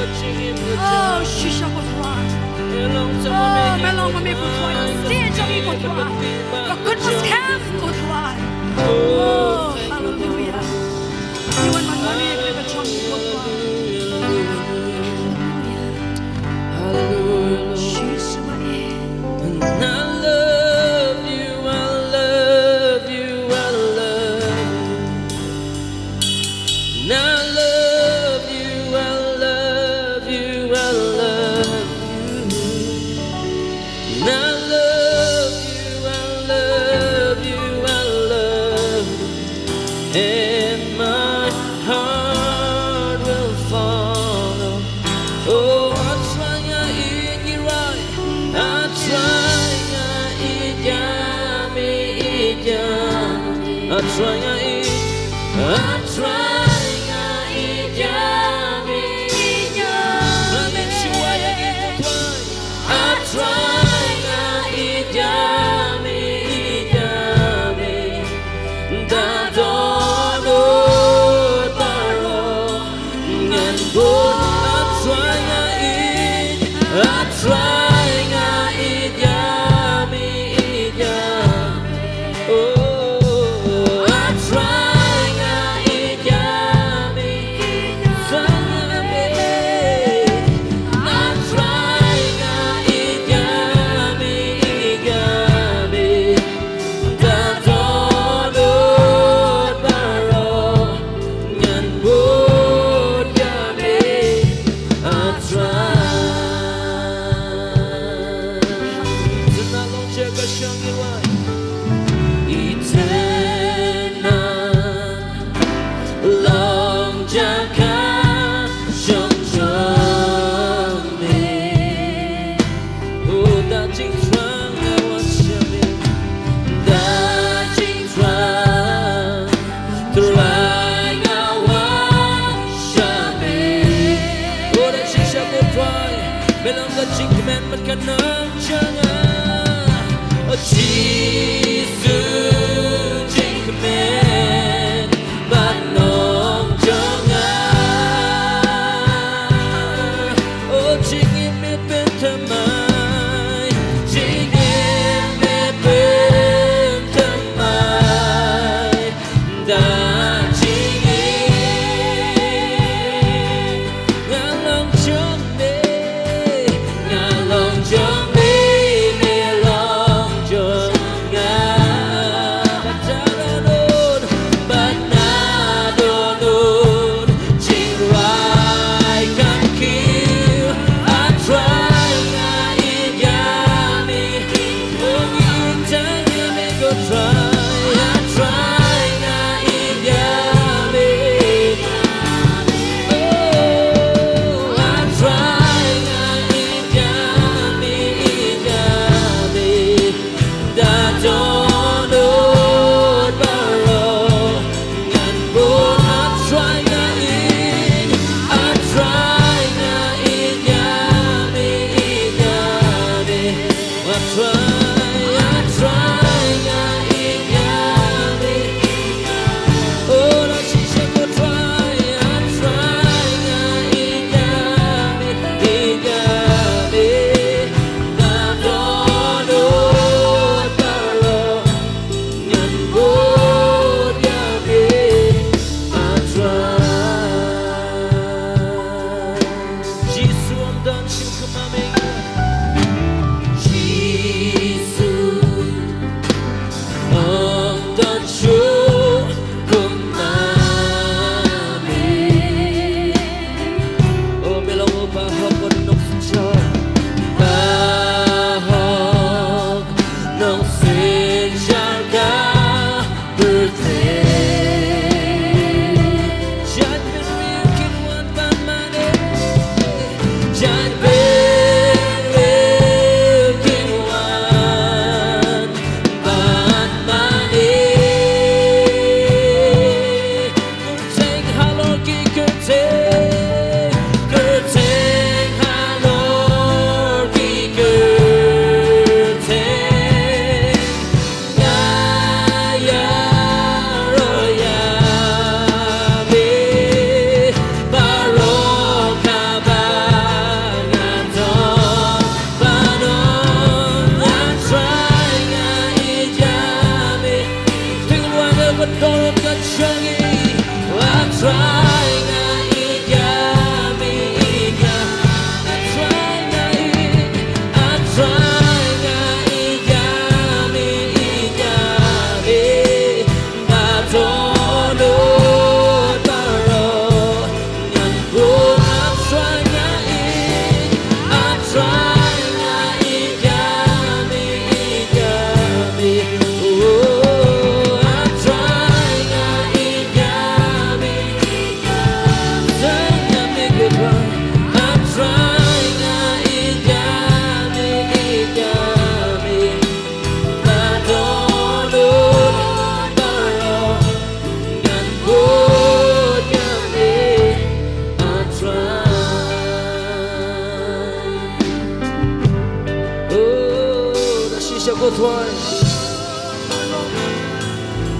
Oh, shisha kotwa. Oh, melong mami kotwa. Stay jangi kotwa. Your goodness came kotwa. Oh, hallelujah. You and my money are going to jangi kotwa. Hallelujah. Shisha mani. And I love you, I love you, I love you. And I love you, I love you, I love you. And I love you, I love you, I love you. And my heart will follow. Oh, I try in your eye. I try in I try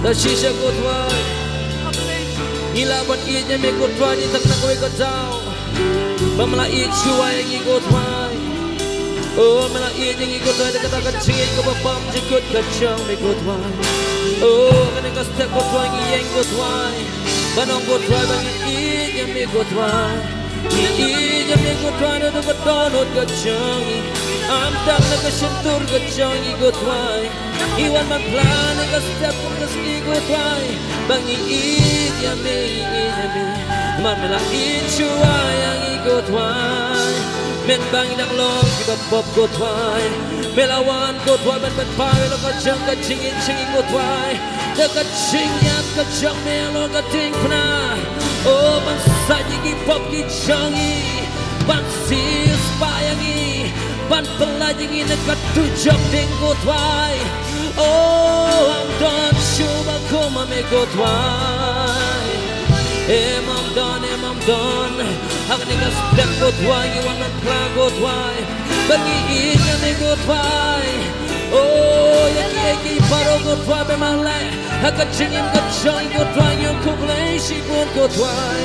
ta shisha ko thwai ila ban i nya me ko thwai ni tak na ko ka tao bamla i chuwa yang ko thwai oh mala i yang ko thwai ka ta ka chi ko ba pam ji ko ka chang me ko thwai oh kan ka step ko thwai ni yang ko thwai banong ko thwai bang i nya me ko thwai i nya me ko thwai no ko donot ka chang am tak na ka shentur ka chang i ko thwai iwan man plan ka step ko ka ski ko thwai bang i nya me mamela i chuwa yang i ko thwai men bang dak long ki ba pop ko thwai melawan ko thwai ban ban pai lo ka chang ko thwai da ka ching yat ka chang me lo ka ting pna oh ban sa ki pop ki chang i ban si spa yang i ban pelajing i na ka tu chok ting ko thwai oh I'm done shuba ko ma me ko thwai I'm done Hak ni ka step ko thwai iwan man kla ko thwai bagi inya me ko thwai oh yaki paro ko thwai be malai hak chingin ka choi ko thwai yo ko play shi ko thwai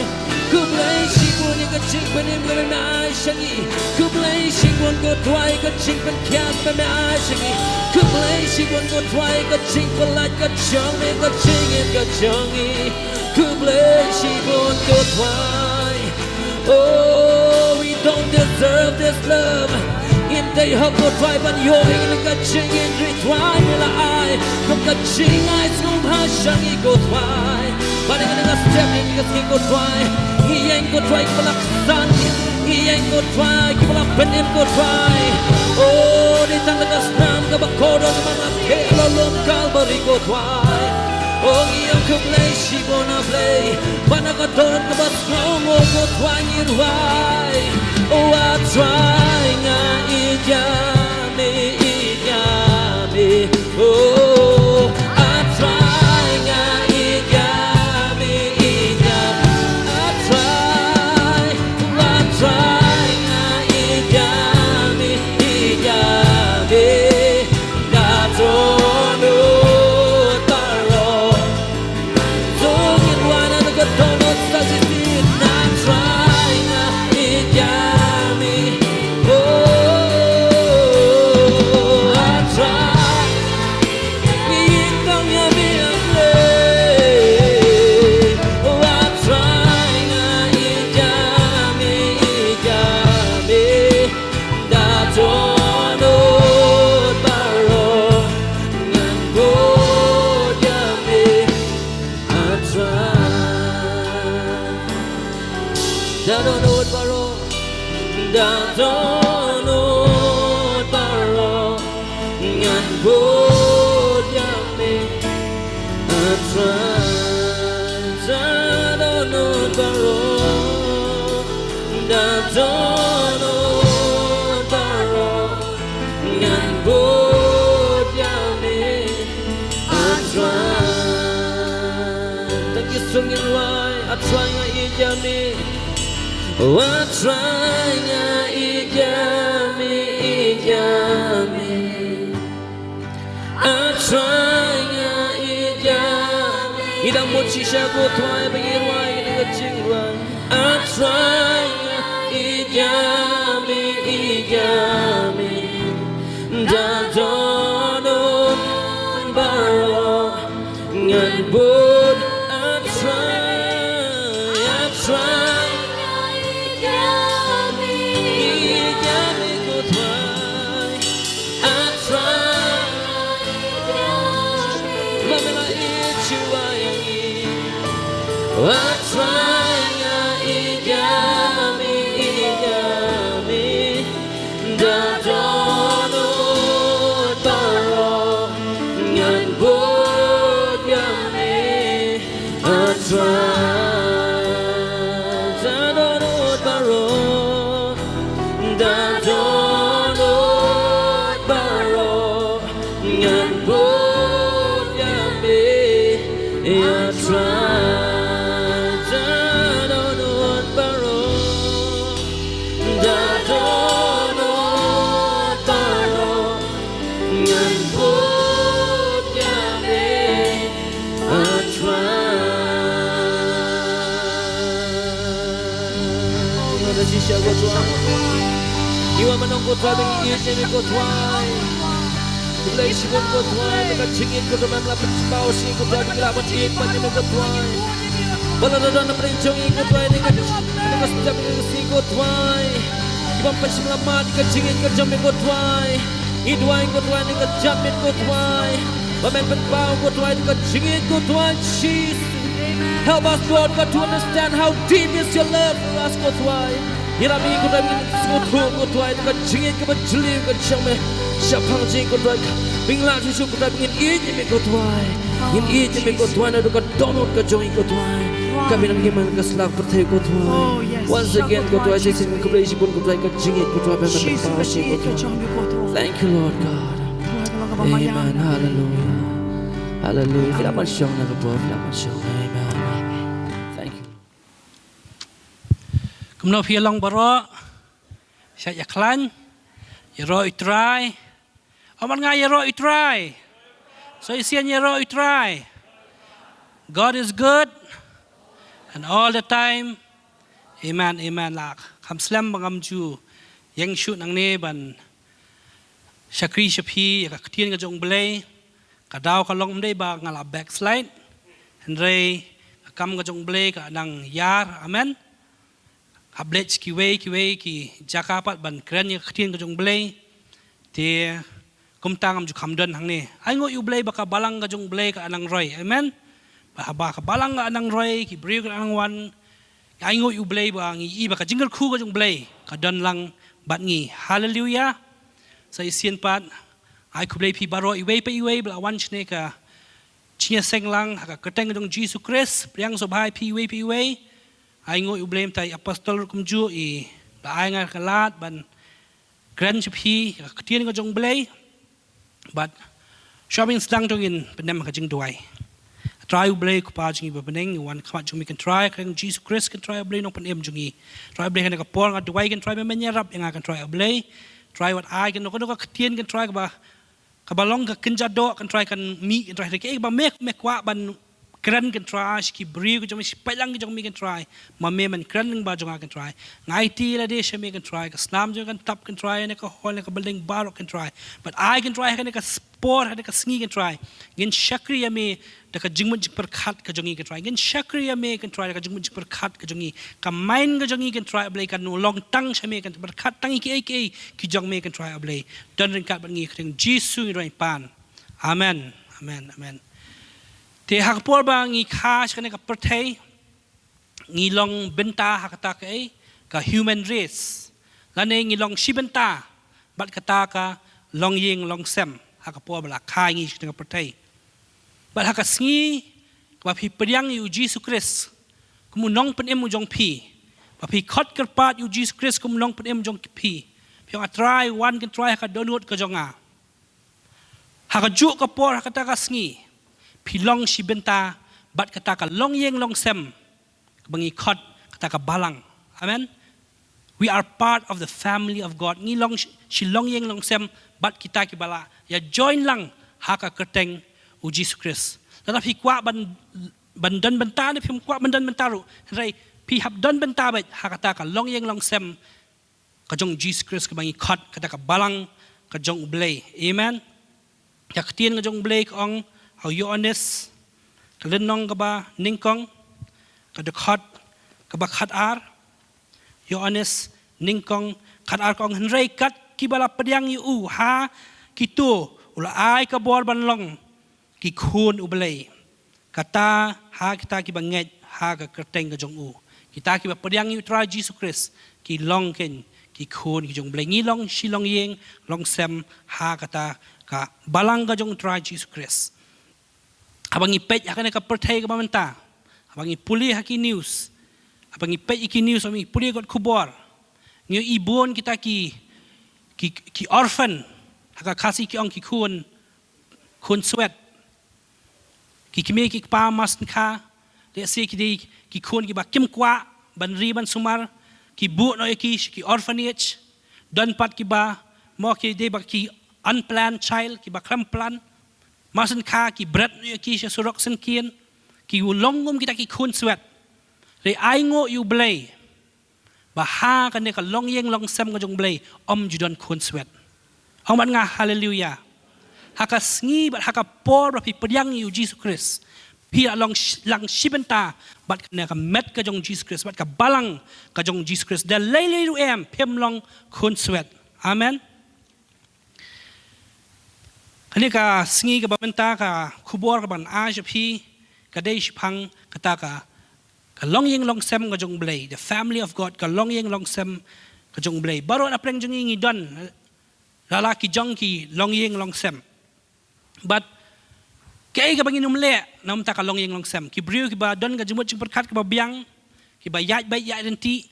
ko play shi ni ka ching penim ka me ai shangi ko play shi ko thwai ka ching pen kyak be me ai shangi ko play shi ko thwai ka ching pelaj ka chong me ka chingin ka chongi ko play shi ko thwai oh we don't deserve this love in day hop ko thwai ban yo in ka ching in ri thwai me la ai ko ka ching ai sum ha shangi ko thwai ban ka step in ka ski ko thwai hi yang ko thwai ko la san hi yang ko thwai ko la penim ko thwai oh di tang ka snam ka ba ko do ka ma ke lo lom kal bari ko thwai oh yang ko play shi bona play bana ka don ka ba ngo ko thwai ni ruai oh I try nga i ja me oh I try nga i ja me I try nga i ja me da don't know taro so get one and go don't know such a thing I try nga i ja me oh I try me come ya me play oh I try nga i ja me da don't know taro ngan go ja me I try da don't know taro da don't know taro ngan go ja me I try da don't know taro da don't know taro ngan go ja me I try tak isungin wai I try nga i ja me oh I try nga i ja me I try nga i ja me idang mo shisha ko thwai bagi ruai ni ka ching ruai I try nga i ja me da don't baro ngan bud I try I try nga i ja me da don't know taro ngan bud ya me I try da don't know taro da don't know taro ngan bud ya me I try ada sisa ko Tuhan. Iwan manong ko Tuhan bagi iyan ko Tuhan. Bilay sibon ko Tuhan, nakachingin ko Tuhan malapit sa pausi ko Tuhan, bilaban iyan pa niyo ko Tuhan. Baladadan na prinsyong ko Tuhan, nakasitap ko Tuhan. Ibang pasimlaman, nakachingin ko Tuhan ko Tuhan. Idwain ko Tuhan, nakajamin ko Tuhan. Bamen penpaw ko Tuhan, nakachingin ko Tuhan, Jesus. Help us, Lord God, to understand how deep is your love for us, God, Tuhan. Hirami ko Tuhan, sekutu ko Tuhan, nakachingin ko berjeli, nakachame, siapang jing ko Tuhan, bingla susu ko Tuhan, ingin ijimi ko Tuhan, ingin ijimi ko Tuhan, ada ka donut ka jong ko Tuhan, kami nang iman ka selak pertay ko Tuhan. Once again ko Tuhan, saya sini ko beli sipun ko Tuhan, kachingin ko Tuhan, bamen penpaw ko Tuhan. Thank you, Lord God. Amen. Hallelujah. Hallelujah. Filaman siyang nagabor, filaman siyang. Amen. Kumno phi long baro sa yaklan yero itry aman nga yero itry so isian yero itry. God is good and all the time. Amen. Amen. La kam slam bangam ju yang shoot nang ne ban shakri shapi ka ktien ka jong blay ka daw ka long mday ba nga la backslide andre kam ka jong blay ka nang yar. Amen. Hablet kiwe ki jakapat ban kren ni ktien ka jong blay te kumtang am ju kamdan hang ne ai ngo yu blay baka balang ka jong blay ka anang roy. Amen. Ba ka balang ka anang roy ki bri ka anang wan ai ngo yu blay ba ngi i baka jingle khu ka jong blay ka dan lang bat ngi. Hallelujah. Sa isien pat ai ku blay pi baro iwe pa iwe bla wan chne ka chinya seng lang ka keteng jong Jesus Christ priang so bhai pi iwe pi iwe ai ngo yu blame tai apostol kum ju i la ai nga kalat ban grand pi ka ktien ka jong blay but shopping stang to in penem ka jing duai try blay ku pa jing ba beneng wan khamat jung mi kan try kan Jesus Christ kan try blay no penem jung i try blay kan ka por nga duai kan try me menyarap nga kan try blay try what I kan no ka ktien kan try ka ba kabalong ka kinjado kan try kan mi kan try ke ba mek kwa ban kran kan try ki bri ko jom sipalang jom mi kan try ma me man kran ng ba jong kan try ngai ti la de she me kan try ka snam jong kan tap kan try ne ka hol ne ka building barok kan try but I can try kan ka sport kan ka sngi kan try gin shakri ya me da ka jingmu jik per khat ka jongi kan try gin shakri ya me kan try ka jingmu jik per khat ka jongi ka main ka jongi kan try blai kan no long tang she me kan per khat tang ki jong me kan try blai dan ring kat ban ngi kring jisu ni rai pan. Amen. Amen. Amen. Te hakpor ba ngi khash kane ka perthai ngi long benta hakata kai ka human race lane ngi long shibenta bat kata ka long ying long sem hakapor bala khai ngi ka perthai bat hakasngi ba phi priang yu Jesus Christ kum nong pen em jong phi ba phi khot kar pat yu Jesus Christ kum nong pen em jong phi phi try one can try ka donut ka jonga hakaju ka por hakata ka sngi pilong si benta bat kata ka long yeng long sem bangi khot kata ka balang. Amen. We are part of the family of God. Ngi long si long yeng long sem bat kita ki bala ya join lang haka kerteng u Jesus Christ. Tetapi kwa ban dan benta ni pim kwa ban dan bentaru rai pi hab dan benta bet hakata ka long yeng long sem ka jong Jesus Christ ka bangi khot kata ka balang ka jong blay. Amen. Ya ktien ka jong blay ong how Yohanes kalenong ka ba ningkong kadakhat ka ba khatar Yohanes ningkong khatar kong henrei kat kibala padiang yu ha kitu ula ai ka bor banlong ki khun ublay kata ha kita ki banget ha ka kerteng ka jong u kita ki ba padiang yu tra Jesus Christ ki long ken ki khun ki jong blay ngilong silong yeng long sem ha kata ka balang ka jong tra Jesus Christ. Abang ipet akan ka perthai ka mamenta abang ipuli haki news abang ipet iki news abang ipuli got kubor ngi ibon kita ki orphan haka kasi ki ong ki kun sweat ki kimi ki pa mas kha de se ki kun ki ba kim kwa ban ri ban sumar ki bu no ki orphanage dan pat ki ba mo ki de ba ki unplanned child ki ba kram plan masan kha ki brat no ki surok sen kien ki ulongum kita ki kun sweat re ai ngo you blay Baha kan ka long yeng long sem ka jong blay om judan kun swet. Ong ban nga hallelujah. Haka sngi bat haka por pi pedyang yu Jesus Christ. Pi along lang shibenta bat ka met ka jong Jesus Christ bat ka balang ka jong Jesus Christ. Da lay lu em pem long kun swet. Amen. Kani ka sngi ka babenta ka kubor ka ban aja pi ka day shipang kata ka long yeng long sem ka jong blay. The family of God ka long yeng long sem ka jong blay. Baro na preng jong ingi don lalaki jong ki long yeng long sem. But kaya ka bangin umle na umta ka long yeng long sem. Ki briu ki ba don ka jumut jing perkat ki ba biang ki ba yat bay yat denti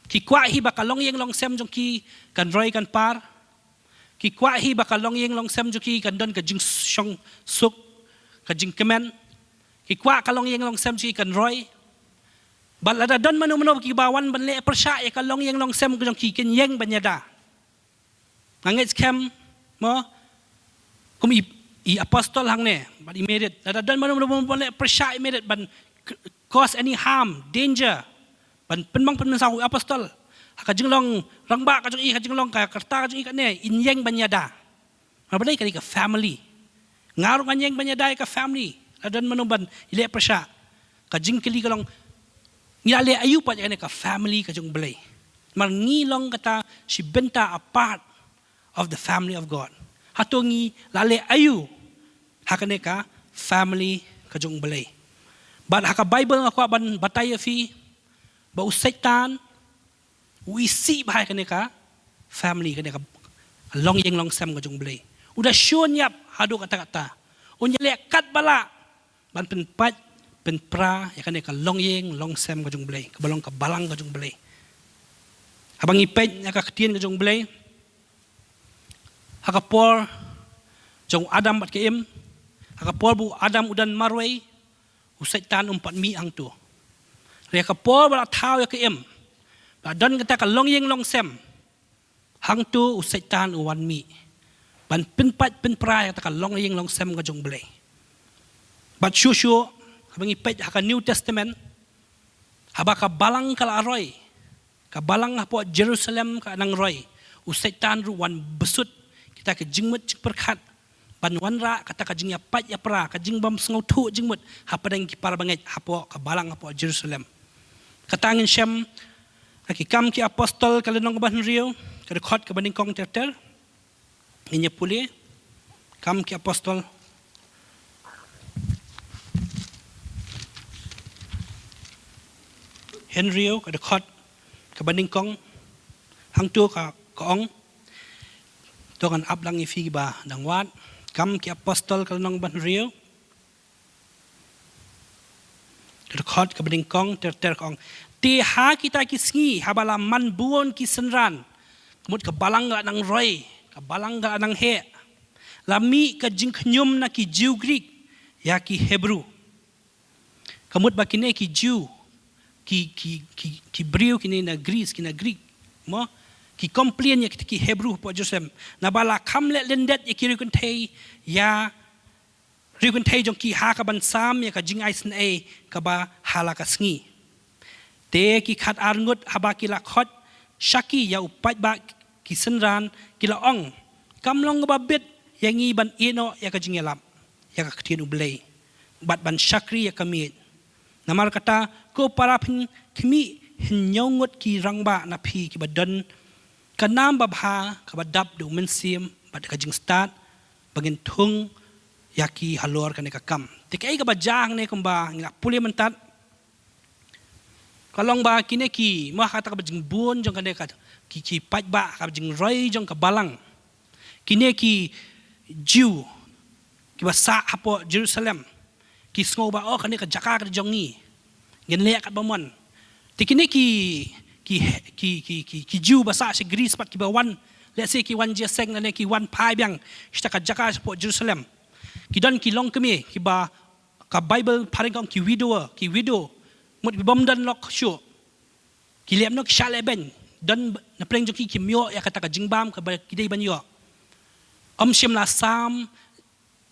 ki kwa hi ba ka long yeng long sem jong ki kan roy kan par. Ki kwa hi ba ka long yeng long sem jong ki kan don ka jing shong suk ka jing kemen. Ki kwa ka long yeng long sem jong ki kan roy. But lada don manu ki bawan ban le persya ya ka long yeng long sem jong ki ken yeng banyada. Ngangit kem mo kum i apostol hang ne but he made it lada don manu le persya he made it ban cause any harm danger ban penmang penmang apostol ka jing long rangba ka jong i ka jing long ka karta ka jong i ka ne in yeng banyada. Mabadai ka family. Ngaru kan yeng banyada ka family. Lada don manu ban ile persya ka jing kili ka long ngilale ayu pa ka family ka jong belay. Mar ngilong kata si benta a part of the family of God. Hatungi lale ayu hakane ka family ka jong belay. But haka Bible nga kwa ban bataya fi ba usaitan isi ba kane ka family kane ka long yeng long sem ka jong belay. Udah sure nyap hadu kata-kata. Unya le kat bala ban penpat penpra ya kane ka long yeng long sem ka jong belay. Kabalong ka balang ka jong belay. Habang ipet ya ka ketien ka jong belay. Haka por jong Adam bat keim. Haka por bu Adam udan marway. Usaitan 4 mi ang tu. Haka por bala tau ya keim. Dan kata ka long yeng long sem. Hang tu usaitan 1 mi. Ban penpat penpra ya kata ka long yeng long sem ka jong belay. But sure habang ipet haka New Testament. Haba ka balang kala aroy. Ka balang hapo Jerusalem ka nang roy. Usaitan ruwan besut. Kita ke jingmut jing perkat ban wanra kata ka jing ya pat ya pra ka jing bam sngau thu jingmut hapadang ki para bangai hapo ka balang hapo Jerusalem katangin syam ki kam ki apostol kalenong ban rio ka khot ka baning kong ter inya puli kam ki apostol Henrio ka khot ka baning kong hang tu ka ong Tokan ablang ifi ba dang wat kam ki apostol kalnong ban rio khot ka bading kong ter kong ti ha kita ki sngi habala man buon ki senran kemut ka balang ga nang roy ka balang ga nang he lami ka jing khnyum na ki Jew Greek ya ki Hebrew kemut ba kine ki Jew ki Brew kini na Greece kina Greek mo ki complain ya ki Hebrew po Jerusalem na bala kamle lendet ya ki rikuntay ya rikuntay jong ki ha ka bansam ya ka jing aisen a ka ba hala ka sngi te ki khat arngut haba ki la khot shaki ya upat ba ki senran ki la ong kamlong ba bit yang i ban ino ya ka jing yalap ya ka ktien ublay bat ban shakri ya kamit namar kata ko parapin kimi hinyongut ki rangba na pi ki badan kanam babha kabadap do mensim bad kajing start bagin thung yaki halor kane kakam tikai ka bajang ne kumba ngak puli mentat kalong ba kine ki ma kata ka bajing bun jong kane ka ki pat ba ka bajing roi jong ka balang kine ki Jew ki basa hapo Jerusalem ki sngo ba o kane ka jaka ka jong ni gen le kat bamon tikine ki Jew basa si Greece pat ki ba wan let's say ki wan jeseng na ki wan pai biang sta ka jaka po Jerusalem ki don ki long kemi ki ba ka Bible paring kong ki widow mut bi bom dan lok shu ki lem nok shale ben don na preng joki ki myo ya kata ka jingbam ka ba ki dei ban yo shim la sam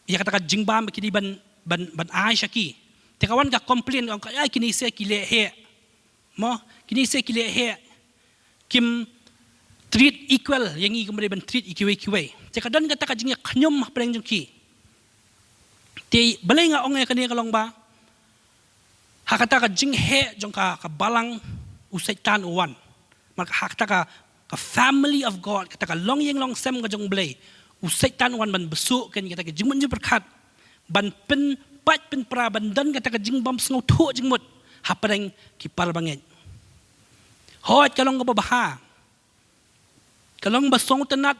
ya kata ka jingbam ki dei ban ai shaki te kawan ka complain ka ai kini se ki le he mo kini se ki le he kim treat equal yang i kemudian ben treat ikiwe jika dan kata kajingnya kanyum pereng jengki ti balai nga ong kania kalong ba hakata kajing he jongka ka balang usai tan uwan maka hakata ka family of God kata ka long yang long sem ka jong blay usai tan uwan ban besuk kan kata ka jingmun je berkat ban pen pat pen pra ban dan kata ka jing bam sngo thu jingmut ha pereng ki par banget hot kalong ka baha kalong basong tenat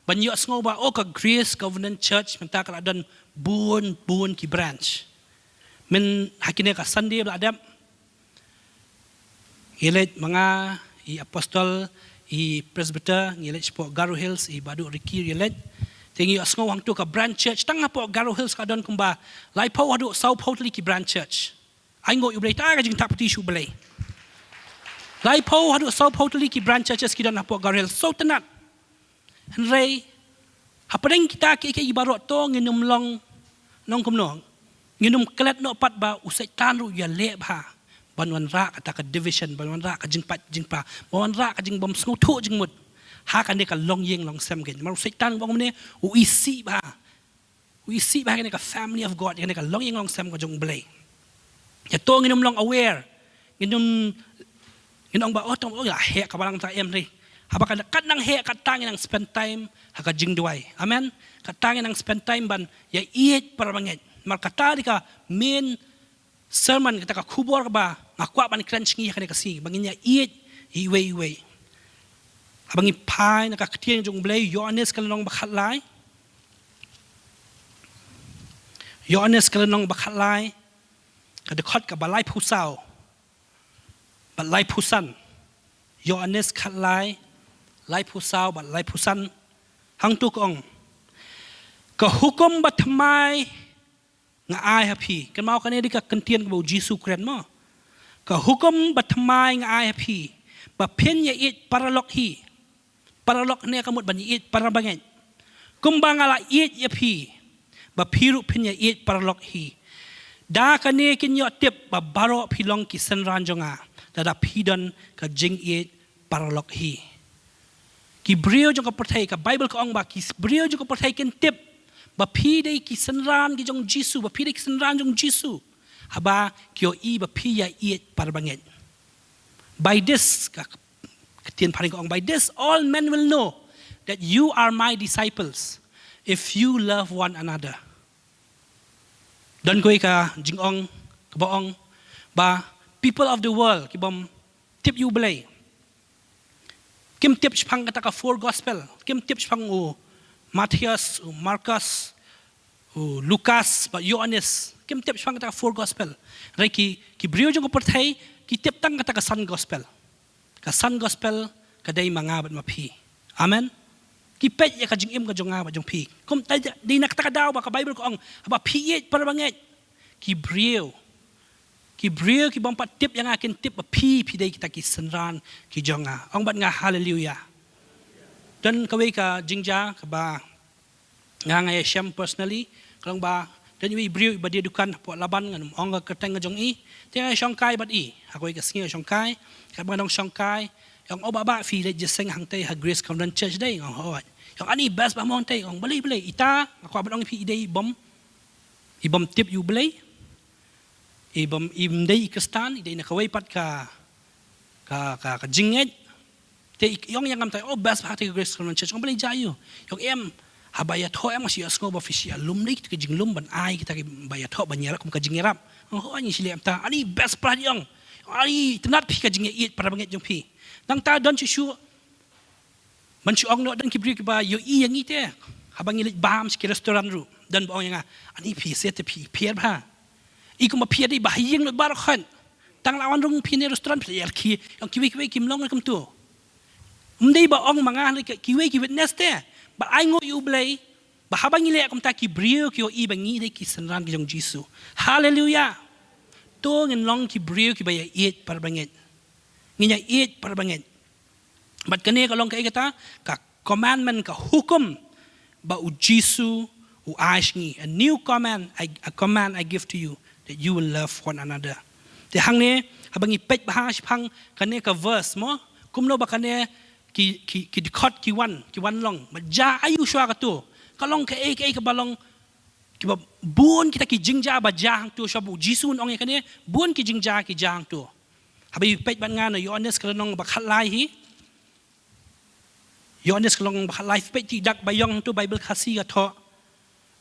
banyak sengau ba ka Grace Covenant Church minta kalau dan bun ki branch men hakine ka Sunday beladam ngilet mga i apostol i presbyter ngilet po Garo Hills i badu Ricky ngilet tingi sengau hang tu ka branch church tang po Garo Hills ka don kumba lai pau hadu sau pau tli ki branch church ai ngo yu blai ta ka jing tap ti shu blai lai pau hadu sau pau tli ki branch churches ki don po Garo Hills so tenat Henry, hapadeng kita ke ibarat to nginum long nong kumnong nginum kelet no pat ba usai tanru ya le ba banwan ra kata ka division banwan ra ka jingpa banwan ra ka jing bom sngu thu jingmut ha kan de ka long yeng long sem gen mar usai tan bong ne u isi ba kan ka family of God kan ka long yeng long sem ka jong blay ya to nginum long aware nginum ba otong ya he ka balang ta em ri Habak kat nang he kat tangin nang spend time haka jing duai. Amen. Kat tangin nang spend time ban ya iet para banget. Mar kata di ka main sermon kita ka kubor ka ba ngakwa ban crunch ngi ka kasi bangin ya iet iwe. Abangi pai naka ketien jong blay Yohanes kalanong bakhatlai. Yohanes kalanong bakhatlai ka dekot ka balai pusau. Balai pusan. Yohanes khatlai lai pusau bat lai pusan hang tu kong ka hukum bat mai nga ai happy kan mau kan ni ka kentien ka Jesu kren mo ka hukum bat mai nga ai happy ba pen ya it paralok ne kamut ban it para bangen kumbang ala it ya pi ba piru pen ya it paralok hi da ka ne kin yo tip ba baro pilong ki senran jonga da pidon ka jing it paralok hi ki brio jong ka perthai ka Bible ka ong ba ki brio jong ka perthai ken tip ba pi dei ki senran ki jong Jesu ba pi dei ki senran jong Jesu haba kyo i ba pi ya iet par banget by this ka tien paring ka ong by this all men will know that you are my disciples if you love one another dan koi ka jing ong ka baong ba people of the world ki bom tip you blay Kim tip chpang kata ka four gospel. Kim tip chpang Matthias, Marcus, Lucas, Yohanes. Kim tip chpang kata ka four gospel. Rai ki brio jong ko perthai ki tip tang kata ka sun gospel. Ka sun gospel kadai manga bat mapi. Amen. Ki pet ya ka jing im ka jong nga ba jong pi. Kum tay di nak ta ka daw ba ka Bible ko ong aba pi para banget. Ki brio ki bompat tip yang akin tip pi dai kita ki senran ki jonga ong bat nga hallelujah dan kawai ka jingja ka ba nga Shem personally kalong ba dan wi brio ba dia dukan po laban ngan ong ka teng jong i te shongkai bat i akoi ka singi shongkai ka ba dong shongkai yang oba fi le jeseng hang te ha Grace Covenant Church dai ong hot yang ani best ba mon te ong beli ita ako ba dong pi dai bom tip you beli ibam imdei ikastan idei nakaway pat ka jinget te yong yang am tay bas pa te Grace Covenant Church bali jayo yong em habayat ho em si asgo ba official lumlik ke jinglum ban ai kita bayat ho banyara kum ka jingerap ho ani sili am ta ani best pra yong ani tenat pi ka jinget it para banget jong pi nang ta don chu man chu ong no dan ki bri ki ba yo i yang ite habang ilit bam ski restaurant ru dan ba yang ani pi set pi pier ba Iku mapia di bahayang lo barakhan. Tang lawan rong pini restoran pila ki yang kiwi kim long kam tu. Mdei ba ong manga kiwi witness te. Ba ai ngo yu blai. Ba habang ile kam ta ki brio ki o i bangi de ki senran ki jong Jesu. Hallelujah. To ngin long ki brio ki ba ya it par banget. Nginya it par banget. Bat kane ka long ka ikata ka commandment ka hukum ba u Jesu u ashngi a new command I give to you that you will love one another. Te hang ne habang ipet bahas hang kane ka verse mo kumno bakane ki dikot ki wan long baja ayu shwa ka tu kalong ke ke balong ki ba bun kita ki jingja baja hang tu shabu jisun ong yakane bun ki jingja ki jang tu habi pet ban nga no Yohanes kalong bakhat lai hi Yohanes kalong bakhat lai pet ti dak bayong tu Bible khasi ka tho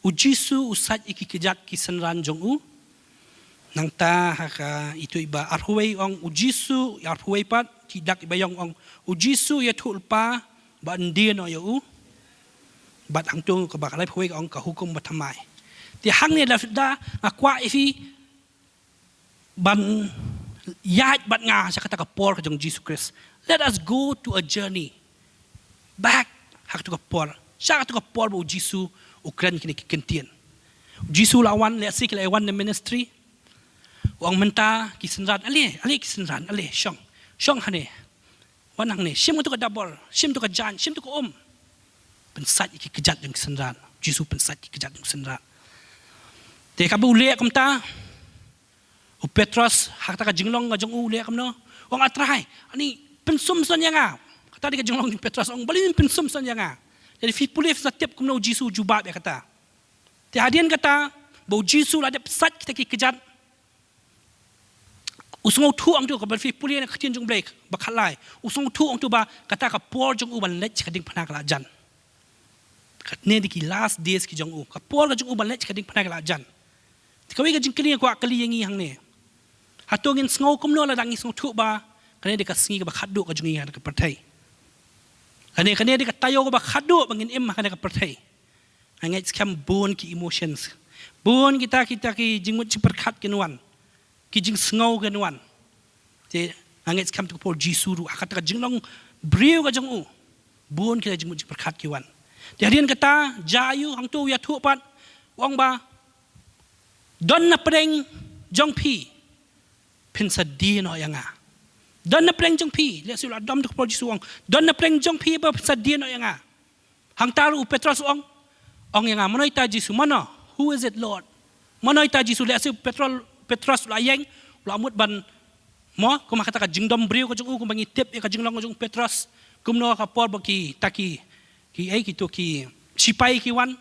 u jisu usat iki kijat ki senran jong u nang ta haka itu iba arhuwei ong u jisu arhuwei pat ti dak bayong ong u jisu ya thulpa ba ndien o u bat hang tu ka bakhat lai huwei ong ka hukum bathamai ti hang ne da akwa ifi ban yat bat nga sa kata ka por ka jong Jesus Christ. Let us go to a journey back hak tu ka por sa tu ka por bu Jesus ukran kini kentien Jesus lawan le sik le wan ministry wang menta kisenran ale kisenran ale shong hane wanang ne sim tu ka double sim tu ka jan sim tu ka pensat iki kejat jong kisenran Jesus pensat iki kejat jong kisenran te ka bu le kamta u Petros hak ta ka jinglong ga jong u le kam no wang atrai ani pensum son yanga kata di ka jinglong Petros ong balin pensum son yanga jadi fipulih setiap kumno Jesus jubab ya kata ti hadian kata bau Jesus ada pesat kita ki kejat usung tu ang tu ka fipulih na khatien jong break bakhalai usung tu ang tu ba kata ka por jong u ban lech kading phana kala jan khatne di ki last days ki jong u ka por ka jong u ban lech kading phana kala jan kawi ka jingkli ko akali yangi hang ne hatongin sngo kumno la dangi sngo thu ba kane de ka singi ka khaddu ka jungi ka perthai kane de ka tayo ka khaddu bangin im kane ka perthai angai skam bon ki emotions bon kita ki jingmut ci perkhat kinwan ki jing sngo kinwan te angai skam to por jisuru akata ka jinglong briu ka jong u bon ki jingmut ci perkhat kiwan te hadian kata jayu hang tu ya thu pat wang ba don na preng jong pi pinsa di no yanga don na preng jong pi le sul adom to por jisuang don na preng jong pi ba pinsa di no yanga hang taru Petros ong yanga monoi ta jisu mono who is it Lord monoi ta jisu le sul Petros la yang la mut ban mo ko makata ka jingdom briu ko jong u ko bangi tip ka jinglong jong Petros kumno ka por ba ki taki ki ai ki to ki sipai ki wan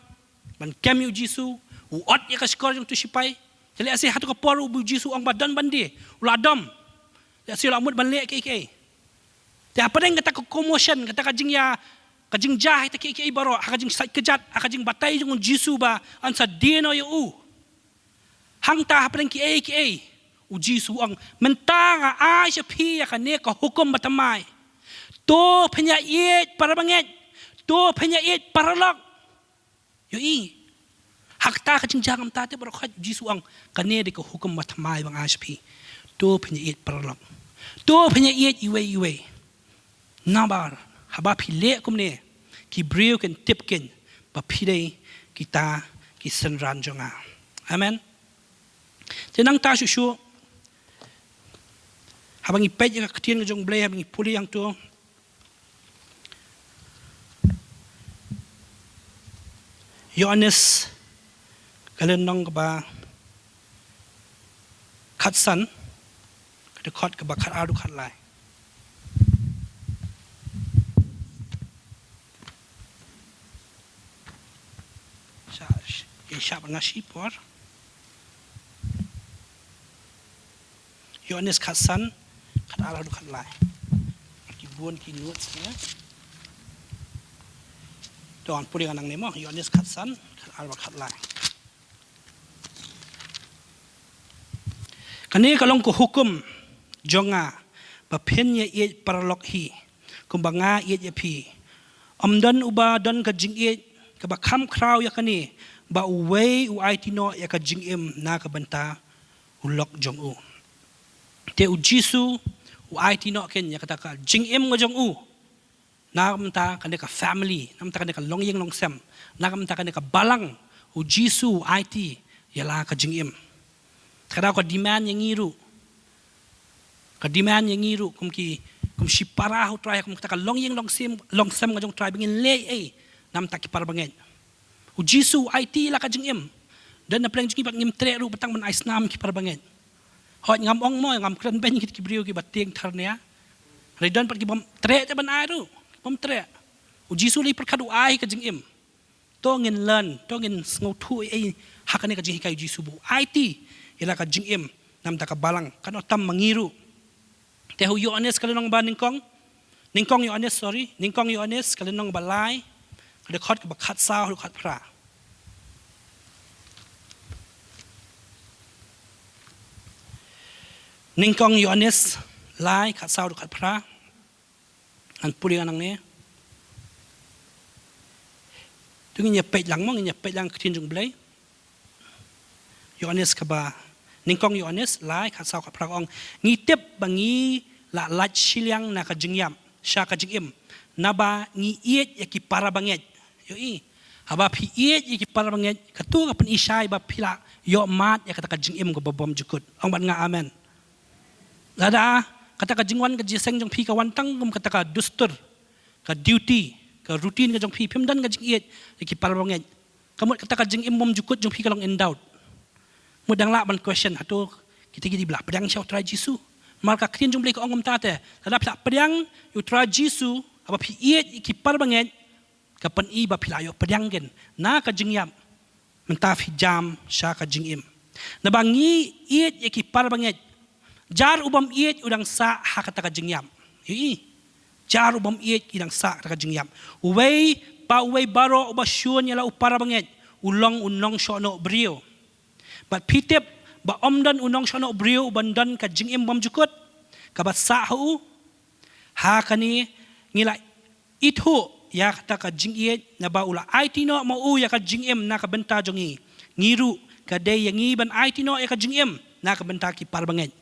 ban kemu jisu uot ya ka skor jong tu sipai jadi asih hatu ka por bu jisu ang badan bandi uladom ya si lamut ban le ke te apa deng kata commotion kata ka jing ya ka jing jah ta ke baro ka jing sat kejat ka jing batai jong jisu ba ansa dino ya u hang ta apa deng ke u jisu ang mentanga ai se pi ya ka ne ka hukum batamai to phenya yet para banget to phenya yet paralok yo hakta ka jingjang ta te baro khat jisu ang kane de ko hukum matmai bang aspi to phenya it paralok to phenya it iwe nabar haba phile kumne ki breu ken tipken ba phidei kita ki senran jonga amen tenang ta shu habang ipet ka ktien jong ble habang ipuli yang to Yohanes kalian nong ba khatsan kada khot ka ba khat adu khat lai sha nasi por Yohanes khatsan khat adu khat lai ki buon ki nuts ne don puri anang nemo Yohanes khatsan khat adu khat lai kani kalong ko hukum jonga ba phen ye e paralok hi kumbanga ye pi amdan uba don ka jing e ka ba kham kraw ya kani ba uwei u it no ya ka jing em na ka banta ulok jong u te u jisu u it no ken ya ka jing em ngo jong u na ka ka ka family nam ta ka long yeng long sem na ka ka balang u jisu it ya la ka jing em kada ko demand yang ngiru kum si para hu try kum ta long yeng long sem ngajong try bingin le nam ta ki par bangen u jisu it la ka jing em dan na pleng jing pak ngim tre ru batang man ice nam ki par bangen hot ngam ong mo ngam kran ben ki briu ki bateng tharnia Redon pat ki bom trek te ban ai tu. Bom trek. U Jisu li perkat u ai ka jing im. To ngin learn, to ngin ngau thu ai hakane ka jing hikai Jisu bu. Ai ti ila ka jing im nam ta ka balang kan otam mangiru. Te hu Yohanes kalenong ba ningkong Yohanes sorry, ningkong Yohanes kalenong balai. Kada khot ka bakhat sa hu khat phra. Ningkong Yohanes lai khat sa hu khat phra. An puri anang ne. Tu ngi pej lang mong ngi pej lang ktin jung blai. Yohanes ka ba ningkong Yohanes lai khat sa khat phra ong ngi tep bangi la lach silyang na ka jingyam sha ka jingim naba ngi iet yaki para banget yo I haba phi iet yaki para banget katu ka pen isai ba phila yo mat ya kata ka jingim go bom jukut ong ban nga amen lada kata ka jingwan ka jiseng jong phi ka wantang gum kata ka dustur ka duty ka routine ka jong phi phim dan ka jing iet yaki para banget kamut kata ka jingim bom jukut jong phi ka long endowed mudang la ban question hatu kita gidi bla pedang syau try Jisu marka ktin jung blai ko ongom tate tadap sa pedang yu try Jisu apa phi iet ki par banget ka pan I ba philayo pedang gen na ka jingyam mentaf hijam sha ka jingim na bangi iet ki par banget jar ubam iet udang sa ha kata ka jingyam yi jar ubam iet idang sa ka jingyam uwei pa uwei baro uba syun yala upara banget ulong unong shono brio but pitep ba omdan unong shono brio bandan ka jingim bom jukut ka ba sa hu ha kani ngila itu ya kata ka jingiet na ba ula aitino mau ya ka jingim na ka benta jongi ngiru ka day yangi ban aitino ya ka jingim na ka benta ki par banget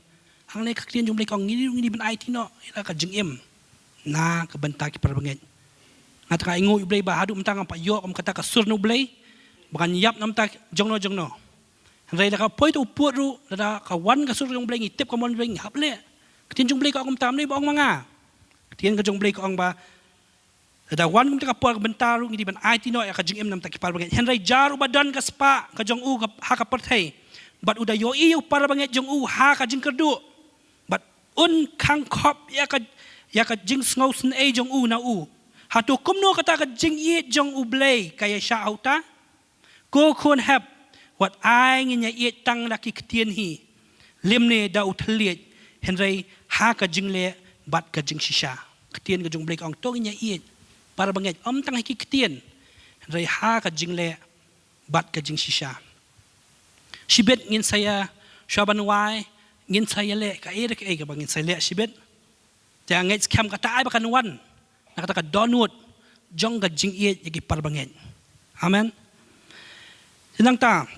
ang ne ka klien jumlay ko ngiru ngi ban aitino ya ka jingim na ka benta ki par banget ngata ka ingo ublay ba hadu mtang pa yo kata ka sur no blay bakan yap nam ta jongno Rai la ka poi tu put ru la ka wan ka sur jong blai ngi tep ka mon blai hap le tin jong blai ka ong tam ni ba ong manga tin ka jong blai ka ong ba da wan kum ta ka por bentar ru ngi di ban ai ti no ya ka jing em nam ta ki par banget hen rai jar u badan ka spa ka jong u ka ha ka perthai bat uda yo i u par banget jong u ha ka jing kerdu bat un khang khop ya ka jing ngau sun e jong u na u ha tu kum no ka ta ka jing i jong u blai ka ya sha auta ko khon hap what ai ngi nya iet tang la ki ktien hi lim ne da uthliet henry ha ka jingle bat ka jing shisha ktien ka jong blek ong to ngi nya iet para banget om tang ki ktien henry ha ka jingle bat ka jing shisha shibet ngin saya shaban wai ngin saya le ka ere ka bangin saya le shibet ja ngai skam ka ta ai ba kan wan na ka ta ka donut jong ka jing iet yaki para banget amen sinang ta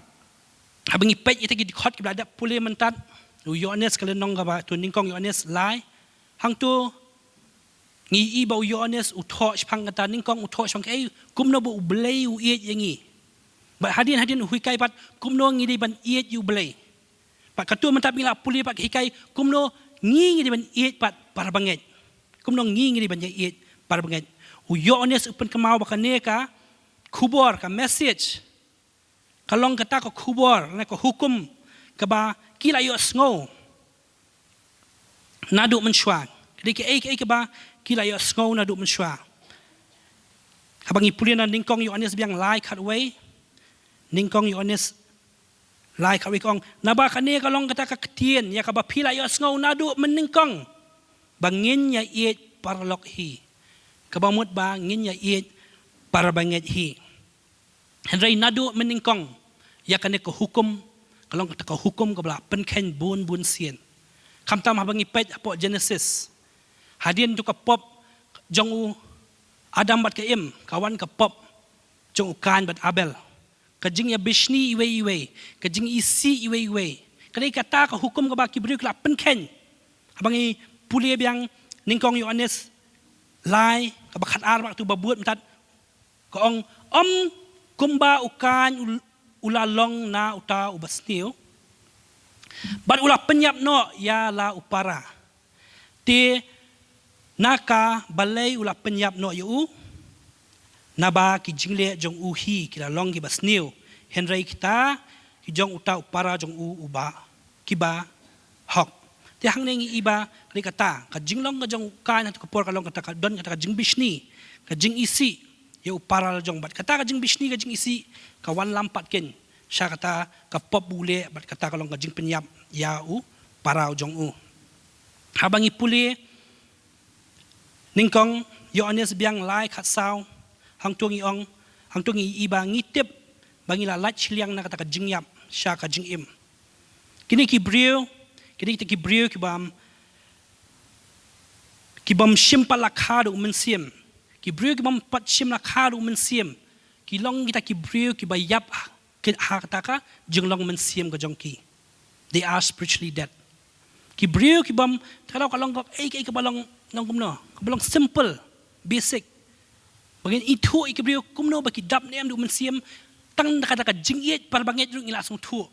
habang ipet ita gid khot kibla da puli mentat u Yohanes kalenong ga ba tu ningkong Yohanes lai hang tu ngi I ba u Yohanes u tho phang kata ningkong u tho phang ai kumno bu blei u iet yangi ba hadin hui kai pat kumno ngi di ban iet u blei pat katu mentat mila puli pat hikai kumno ngi di ban iet pat para banget kumno ngi di ban iet para banget u Yohanes upen kemau ba kaneka kubor ka message kalong kata ko kubor na ko hukum kaba kila yo sngo nadu menshwa kedi ke kaba kila yo sngo nadu menshwa habang ipulian ningkong Yohanes biang lai kat way ningkong Yohanes lai kat way kong naba kane kalong kata ka ktien ya kaba pila yo sngo nadu meningkong bangin ya iet parlok hi kaba mut ba ngin ya iet para banget hi Henry nadu meningkong ya kane ko hukum kalong kata ko hukum ko bla penken bun sien kamtam habang ipet apo Genesis hadin tu ka pop jong u Adam bat ka im kawan ka pop jong u kan bat Abel ka jing ya bishni iwe ka jing isi iwe kane kata ka hukum ka ba ki bri ka penken habang i puli biang ningkong Yohanes lai ka bakhat ar bak tu babuat mentat ko ong kumba ukan ulalong na uta ubasniu bat ulah penyap no ya la upara ti naka balai ulah penyap no yu naba ki jingle jong uhi kila long ki basniu henry kita ki jong uta upara jong u uba kiba hok Ti hang nengi iba kali kata ka jinglong ka jong kan at kapor kalong kata ka don kata ka jing bishni ka jing isi ya uparal jong bat kata ka jing bishni ka jing isi ka wan lampat ken sya kata ka pop bule bat kata kalong ka jing penyap ya u parau jong u habang ipuli ningkong yo anes biang lai khat sao hang tungi ong hang tungi iba ngitip bangila lat chiliang na kata ka jing yap sya ka jing im kini ki brio kini kita ki brio ki bam simpal lakha do men sim ki brio ki bam pat sim lakha do men sim ki long kita ki brio ki ba yap ki ha kata ka jing long men sim ka jong ki they are spiritually dead ki brio ki bam kalau kalong ka balong nang kumno ka balong simple basic bagin itu ki brio kumno ba ki dap nem do men sim tang kata ka jing yet par banget ru ila song thu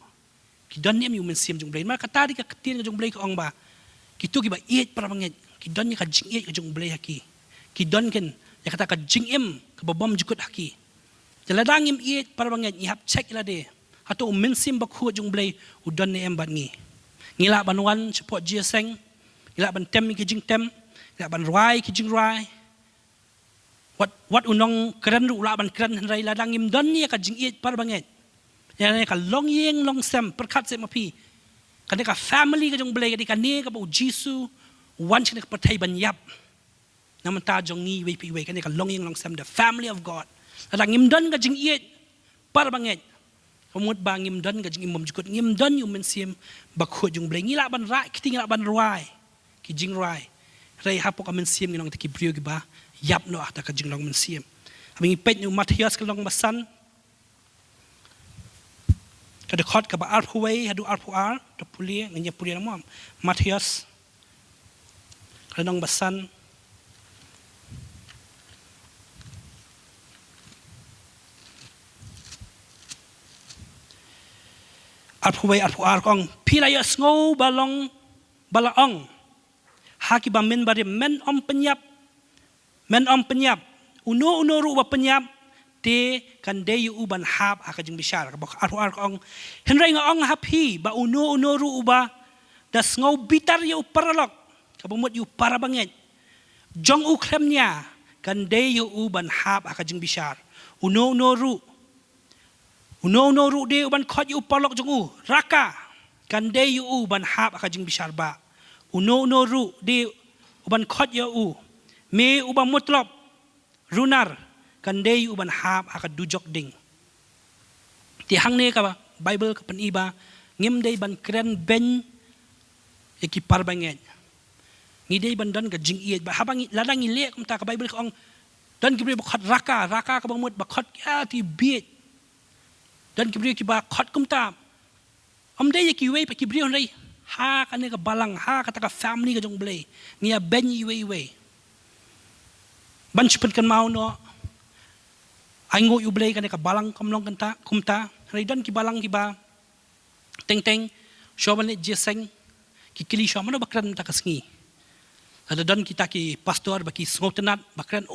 ki don nem yu men sim jong blay ma kata di ka tin jong blay ko ong ba ki tu ki ba yet par banget ki don ni ka jing yet jong blay haki ki don ken ya kata ka jing im ka babam jukut haki jaladang im yet par banget ni hap check ila de hato men sim ba khu jong blay u don nem ban ngi ngila banwan support gseng ngila ban tem ki jing tem ngila ban rai ki jing rai wat unong keren ru la ban keren rai ladang im don ni ka jing yet par banget yani ka long yeng long sem perkat se mapi kan ka family ka jong blay ka ne ka bu jisu wan chine ka patai ban yap namanta jong ni we pi we kan ka long yeng long sem the family of god ladang im don ka jing yet par banget pemut bang im don ka jing imam jukut im don yu men sim ba khu jong blay ngila ban rai ki ngila ban rai ki jing rai rai hapo ka men sim nong ki brio ki ba yap no ata ka jing long men sim aming pet nu Matius ka long basan kada khot ka ba arpuway hadu arpuar to puli ngnya puli namam Matius kanong basan arpuway arpuar kong pilayas ngo balong balaong haki ba men bare men om penyap uno ru ba penyap te kan de yu uban hap akajing bishar ka bak ar ong henry nga ong happy ba uno ru uba das ngau bitar yu paralok ka bumut yu para banget jong u kremnya kan de yu uban hap akajing bishar uno ru de uban khot yu paralok jong u raka kan de yu uban hap akajing bishar ba uno ru de uban khot yu u me uban mutlop runar kandai uban hap haka dujok ding ti hang ne ka bible ka pan iba ngim dei ban kren ben eki par banget ngi dei ban don ka jing iet ba habang ladang ile kum ta ka bible ka ong don ki ba khat raka ka bamut ba khat ya ti biet don ki ki ba khat kum ta om dei ki we pa ki brio nei ha ka ne ka balang ha ka ta ka family ka jong blay ngia ben yi we ban chipet kan mau no aingo yu blay kan ka balang kamlong kanta kumta raidan ki balang ki ba teng shoban ne jeseng ki kili shoman bakran ta kasngi ada don kita ki pastor baki sngotenat bakran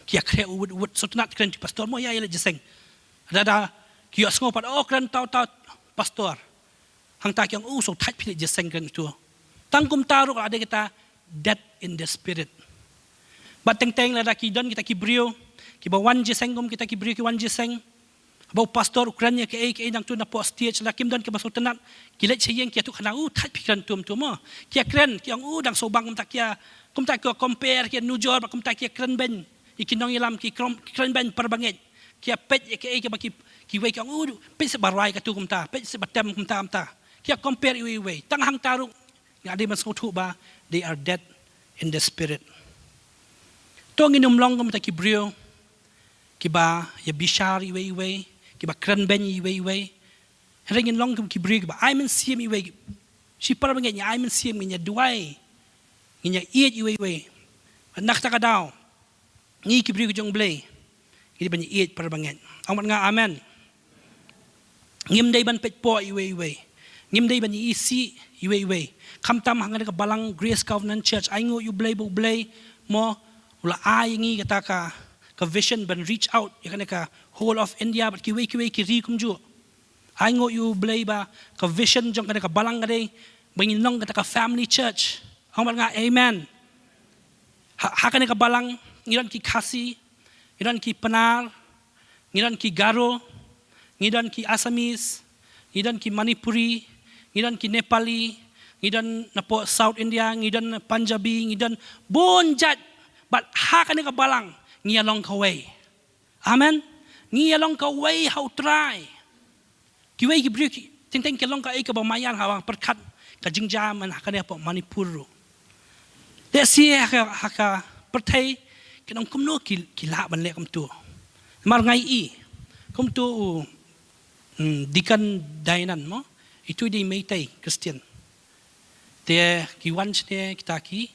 ki akre wud sotenat kren ki pastor mo ya ile jeseng ada ki asngo pat kren tau pastor hang ta kyang so thaj pili jeseng kren tu tang kumta ro ada kita dead in the spirit bat teng la ki don kita ki brio ki ba wan jeseng kita ki brio ki wan jeseng ba pastor ukrania ke nang tu na post stage la kim don ki basu tenat ki le cheyeng ki tu khana thaj pikran tum mo ki kren ki ang dang sobang kum tak ko compare ki nujor ba kum tak ki kren ben ikinong ilam ki kren ben parbanget ki pet ki ba ki we ki ang pet se barai ka tu kum ta pet se batem kum ta ki compare we tang hang taruk ngade mas tu ba they are dead in the spirit to nginum long kum tak ki brio kiba ya bishar iwe kiba kran ben iwe ringin long ki brig ba I men sim iwe si para banget nya I men sim nya duai nya iet iwe nakta ka daw ni ki brig jong blay ini ban iet para banget ang nga amen ngim dai ban pet po iwe ngim dai ban isi iwe kam tam hang ka balang Grace Covenant Church aingo you blay mo ula ai ngi kata ka vision ban reach out yakane ka whole of India but ki ri kum ju aingo yu blay ba ka vision jong kana ka balang gade Bangin kata ka family church. Ang mga amen. Hakan ka balang ngiran ki Khasi, ngiran ki Panar, ngiran ki Garo, ngiran ki Assamese, ngiran ki Manipuri, ngiran ki Nepali, ngiran na po South India, ngiran Punjabi, ngiran bonjat. But hakan ka balang ngiyalong ka way. Amen. Ngiyalong ka way how try. Kiway ki brio ki ting kelong ka ka bamayan hawang perkat ka jingjaman hakan po Manipur. Desi haka pertai kinong kumno kila ban le kam tu. Mar ngai I. Kum tu dikan dainan mo. Itu di Meitai Kristian. Te ki once ne kita ki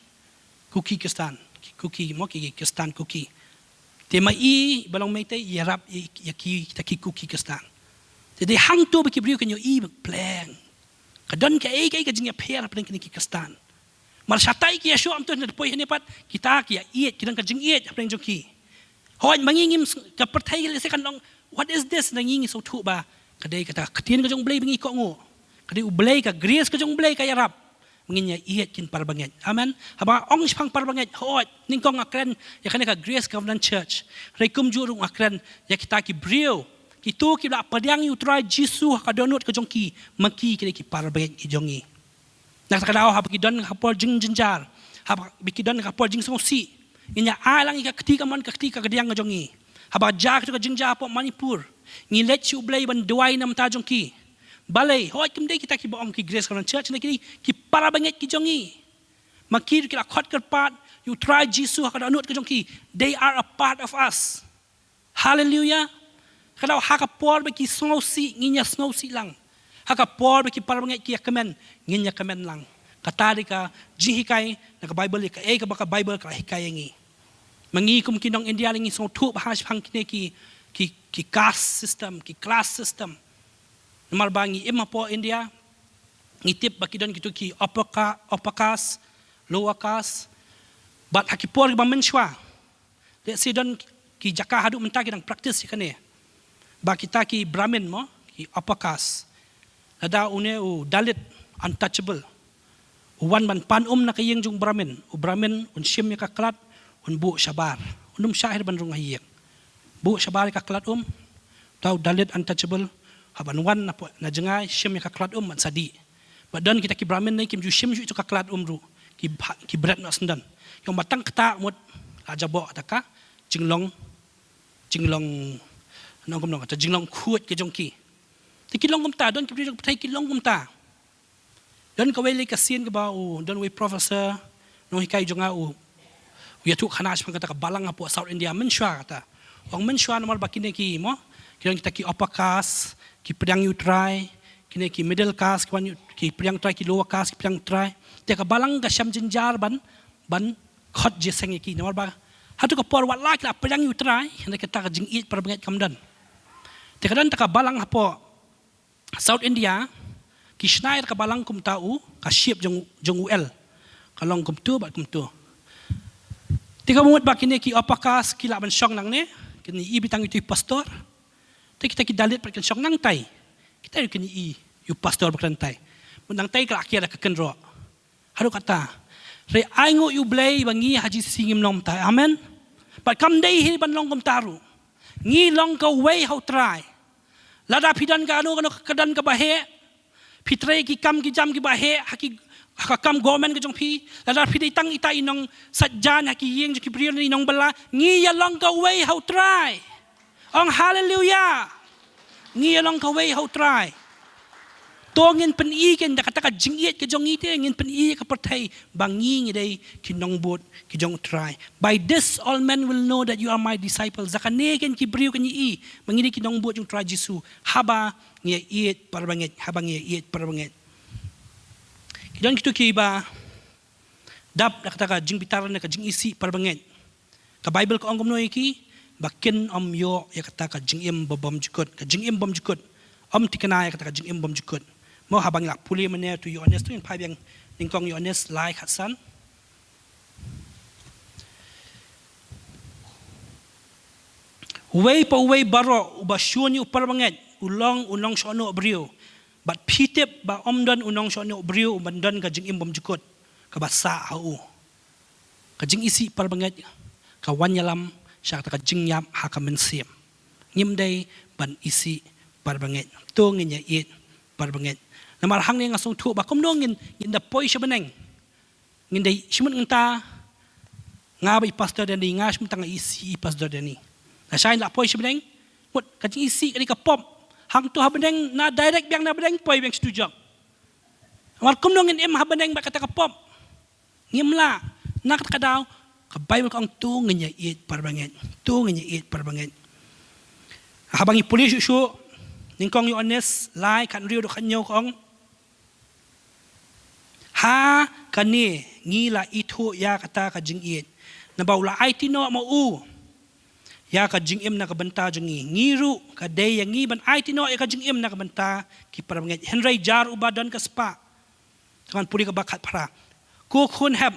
kuki Kristan. Kuki mo ki Kristan kuki. Te mai balong Meitai yarap ki kita ki kuki Kristan. Jadi hang tu baki brio kanyo I pleng. Kadon ka ka jingya per pleng ki Kristan. Mar syatai ki Yeshua am tu na poi hene pat kita ki iet kidang ka jing iet pleng joki. Hoan mangingim ka pertai le sekan long what is this nanging so thu ba kadai kata ketien ka jong blai bingi ko ngo. Kadai ublai ka grace ka jong blai ka yarap. Menginya iet kin parbanget. Amen. Haba ong pang parbanget hoat ningkong akren ya kana ka Grace Covenant Church. Rekum jurung akren ya kita ki brio. Kitu ki la padiang yu try Jisu ka donut ka jongki maki ki parbanget ki jongi. Nak kadao haba ki don ka por jing jinjar. Haba ki don ka por jing songsi. Inya alang ka ketika man ka ketika ka diang ka jongi. Haba jak ka jingja po Manipur. Ngilet si ublay ban duai nam ta jongki. Balai, hoy kimdai kita ki baong ki Grace Covenant Church na ki parabanget ki jongi. Makir ki la khot kerpat, you try Jisu ka anut ka jongki. They are a part of us. Hallelujah. Kadao haka por ba ki snowsi nginya snowsi lang. Haka por ba ki parabanget ki kamen nginya kamen lang. Katari ka jihikay na ka Bible ka ka baka Bible ka hikay ngi. Mangi kum kinong India lingi so tu bahas hang kine ki caste system, ki class system. Nomor bangi ima po India ngitip baki don gitu ki upper caste, lower caste. But hakipor ba menshwa. De si don ki jaka hadu mentaki dang practice kane. Ba kita ki Brahmin mo ki upper caste. Ada une Dalit untouchable. Wan man pan na kayeng jung Brahmin. Brahmin un shim ya kaklat un bu shabar. Unum syahir ban rung hayeng. Bu shabar ka klat tau Dalit untouchable. Haban wan na jengay shim ya kaklat man sadi. Badan kita ki Brahmin na kim ju shim ju itu kaklat ru. Ki berat na sendan. Yung batang kata mut ajabo ataka jinglong ano kum nong kata jinglong kuat ke jongki. Ti kilong kum ta don ki jong tai kilong kum ta. Don ka wele ka sin ka ba don we professor no hikai jonga ya tu khanas pang kata ka balang apo South India menshwa kata. Ong menshwa nomor bakine ki mo kirang kita ki upper caste ki pedang you try kine ki middle caste ki pedang try ki lower caste ki pedang try te ka balang ka syam jinjar ban khot je seng ki nomor ba hatu ka por wat la ki pedang you try na kita ka jing eat par banget kamdan te kadan ta ka balang apo South India ki Schneider ka balang kum tau ka ship jong UL kalong kum tu bat kum tu tika mut ba kini ki apakas ki laban syong nang ne kini ibitang itu pastor te kita ki Dalit per syong nang tai kita kini yu pastor per tai nang tai ka akhir ka kenro haru kata re aingo yu blay bangi haji singim nom tai amen but kam dei hi ban long kum taru ngi long ka way how try lada pidan ka anu kadan ka bahe Pitre ki kam ki jam ki bahe haki hakam government ke jong pi lada pidai tang ita inong satjan haki yeng ki prion inong bala ngi along ka way how try ong hallelujah ngi along ka way how try tongin pen i ken da kata ka jingiet ke jong ite ngin pen i ka pertai bangi ngi dei ki nong bot ki jong try by this all men will know that you are my disciples zakane ken ki brio ken i mangi ki nong bot jong try Jisu haba ngia iet parbanget habang ngia iet parbanget kidan kitu ki ba dap nakata ka jing bitaran na ka jing isi parbanget ka Bible ko angom no iki bakin om yo ya kata ka jing im bom jukut ka jing im bom jukut om tikana ya kata ka jing im bom jukut mo habang la puli mane tu yo honest tu in pai yang ningkong yo honest lai khatsan way pa way baro ubasyun yu parbanget ulong sono brio bat pitip ba omdon unong syo no briu bandon ka jing im bom jukut ka basa au ka jing isi parbanget ka wanyalam sya ka jing yam ha ka mensim ngim dai ban isi parbanget to nginya it parbanget namar hang ni ngasong thu ba kom dong ngin da poi sya beneng ngin dai shimut ngta ngabai pastor dan ni ngash mutang isi pastor dan ni na shain la poi sya beneng mut ka jing isi ka ni ka pop hang tu ha beneng na direct biang na beneng poi biang setujak mar kom dong ngin em ha beneng ba kata ka pop ngim la na ka daw ka Bible kang tu nginya it parbanget tu nginya it parbanget habang ipulis syu ningkong yu honest lai kan riu do khanyo kong ha kani ngila itu ya kata ka jing it na baula ai tino mo u ya ka jing im na ka banta jengi ngiru ka day yang ngi ban ai tino ya ka jing im na ka banta ki parbanget henry jar ubadan ka spa kan puri ka bakat para ku khun hab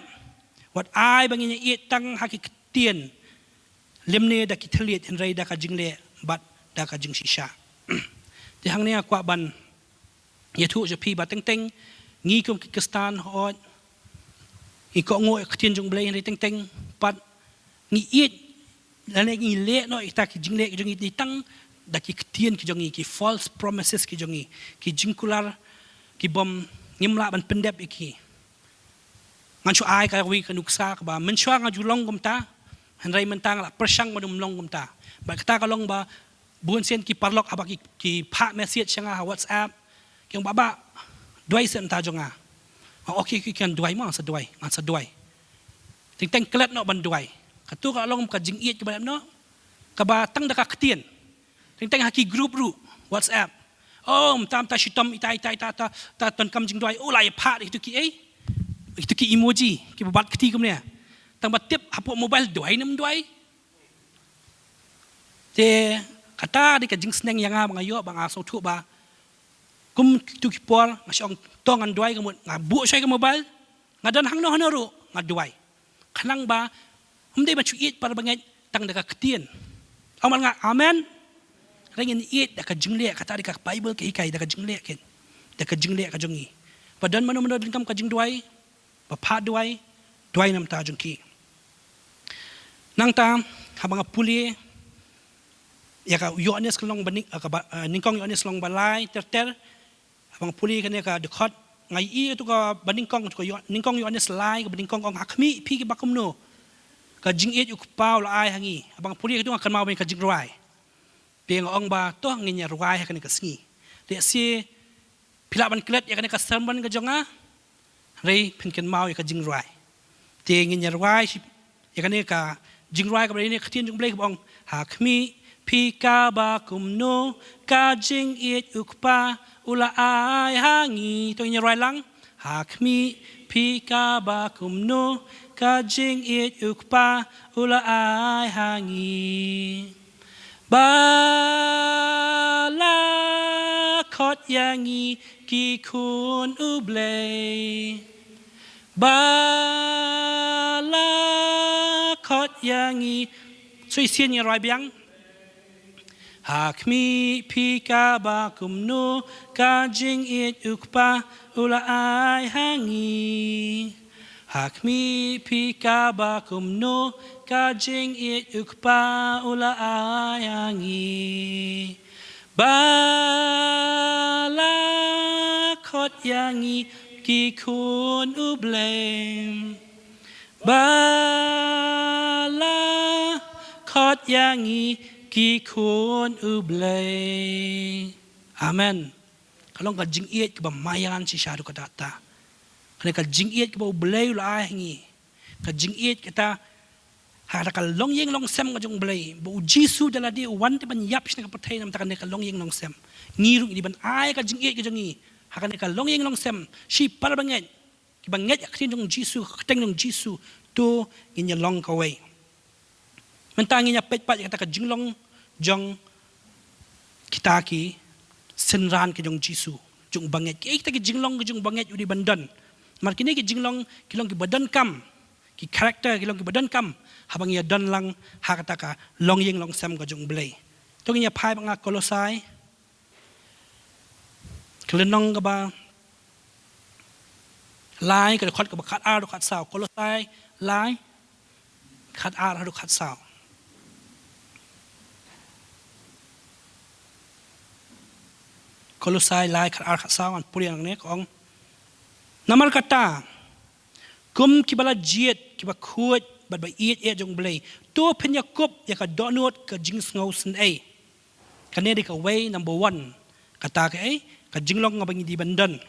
wat ai banginya it tang hakikatien lemne da ki thliet henry da ka jing le bat da ka jing shisha ti hang ne kwa ban ye thu je pi ba teng teng ngi kum ki kistan hot i ko ngo ktien jong blai henry teng teng pat ngi it lane ngi le no ita ki jing le jong i tang da ki ktien ki jong i ki false promises ki jong i ki jingkular ki bom ngimla ban pendep iki ngan chu ai ka wi ka nuksa ka ba men chwa nga julong gum ta henry mentang la persang madum long gum ta ba kata ka long ba buon sen ki parlok aba ki pha message changa WhatsApp kyong baba doi sen ta jonga okay ki kan doi ma sa doi ting teng klet no ban doi ka tu ka long ka jing iet ki ba no ka ba tang da ka ktien ting teng haki group ru WhatsApp tam ta shitom itai ta ton kam jing doi lai pha itu ki emoji ki bat kti kum ne tang ba tip hapo mobile doi nam doi te kata di ka jing sneng yang mga yo bang aso thu ba kum tu ki por ngasong tongan doi ka nga bu sai ka mobile nga dan hang no hanoro nga doi khanang ba humdai ba chu it par bangai tang da ka ktien amal nga amen rengin it da ka jing le kata di ka Bible ka hikai da ka jing le ken da ka jing le ka jongi padan mano din kam ka jing doi ba pha doi nam ta jong ki nang ta habang puli ya ka yones long banik ka ningkong yones long balai ter abang puli kan ka dekat ngai i tu ka baningkong tu ka ningkong yones lai ka baningkong ong hakmi pi ki bakum no ka jing it uk pau la ai hangi abang puli tu kan mau ben ka jing ruai peng ong ba to nginya ruai kan ka sngi de si pila ban klet ya kan ka sermon ka jonga rei pen kan mau ya ka jing ruai te nginya ruai ya kan ka jing ruai ka ni ka tin jung blai ka ong hakmi Pika bakum no kajing it ukpa ula ai hangi to nya roi lang hakmi pika bakum no kajing it ukpa ula ai hangi bala khot yangi ki kun ublei bala khot yangi sui sien nya roi biang hakmi pika bakum no kajing it ukpa ula ai hangi hakmi pika bakum no kajing it ukpa ula ai hangi bala khot yangi ki kun ublem bala khot yangi ki kun ublay amen kalong ka jing iet ka mayan si syadu ka data kana ka jing iet ka ublay la hingi ka jing iet kita hara ka long yeng long sem ka jong ublay bu jisu dala di wan te ban yap sna ka patay nam ta ka long yeng long sem ngirung di ban ay ka jing iet ka jongi haka ka long yeng long sem si par banget ki banget aktin jong jisu ka teng jong jisu to ginya long ka way mentangi nya pet pat kata ka jinglong jong kita ki senran ke jong jisu jong banget ki kita ki jinglong ke jong banget udi bandan mar kini ki jinglong kilong ki badan kam ki karakter kilong ki badan kam habang ya dan lang ha kata ka long yeng long sam ka jong blay to nya phai banga kolosai kelenong ke ba lai ke khot ke khat ar do khat sao Kolosai lai khat ar do khat sao Kolosai lai khat ar khat sao an puriang ne kong namal kata kum kibala jiet kiba khuat bat ba iet jong blei to pen Yakub ya ka donot ka jing ngau sen ai kane de ka way number 1 kata ka ai ka jinglong nga bangi di bandan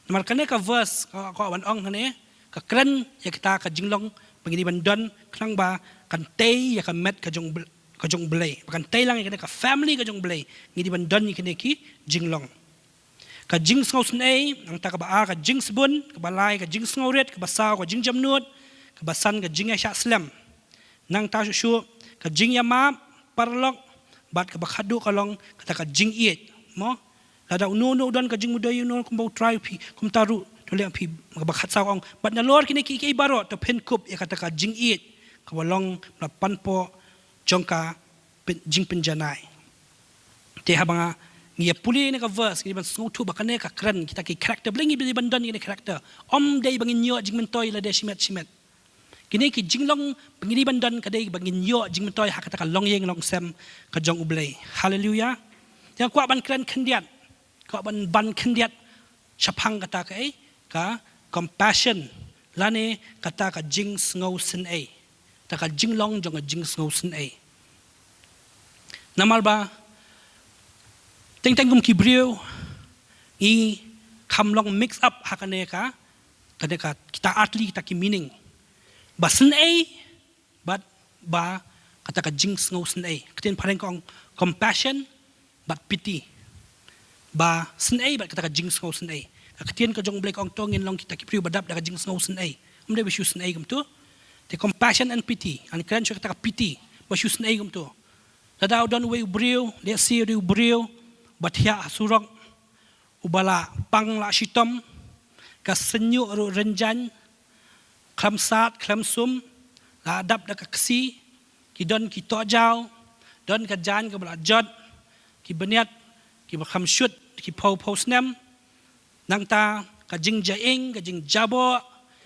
namal kane ka verse ka wan ong kane ka kran ya kita ka jinglong bangi di bandan klang ba kan te ya ka met ka jong blei kan te lang ya ka family ka jong blei ngi di bandan ni kane ki jinglong ka jing ngau sen ai ang ta ka ba ka jing sebun ka balai ka jing ngau ret ka basau ka jing jamnut ka basan ka jing sha slam nang ta shu ka jing yama parlok bat ka bakhadu kalong kata ka jing iet mo lada no don ka jing muday no kum bau try pi kum taru to le pi ka bakhat sa ong bat na lor kini ki baro to pen kup ya kata ka jing iet ka walong na panpo jongka jing penjanai te habanga ngia puli ne ka verse ki ban snow tu bakane ka kran kita ki character blingi bi bandan ni character om dei bangin nyo jing mentoi la de shimet kini ki jinglong pengiri bandan kadai bangin yo jing mentoi hak kata ka long yeng long sem ka jong ublei haleluya yang kwa ban kran khendiat kwa ban khendiat chapang kata ka ai ka compassion lane kata ka jing ngau sen ai ta ka jinglong jong jing ngau sen ai namal ba teng kum kibriu i kamlong mix up hakane ka kadeka kita artli kita ki meaning basen ai but ba kata ka jing ngau sen ai keten pareng kong compassion but pity ba sen ai but kata ka jing ngau sen ai keten ka jong blek ong tongin long kita ki priu badap da ka jing ngau sen ai umde bisu sen ai gum tu the compassion and pity an kran kata ka pity bisu sen ai gum tu dadau don we briu let's see you briu bathia surok ubala pang la shitom ka senyu ru renjan klamsat klamsum la adap da ka ksi ki don ki to jaw don ka jan ka bala jot ki beniat ki kham shut ki pau snem nang ta ka jing jaing ka jing jabo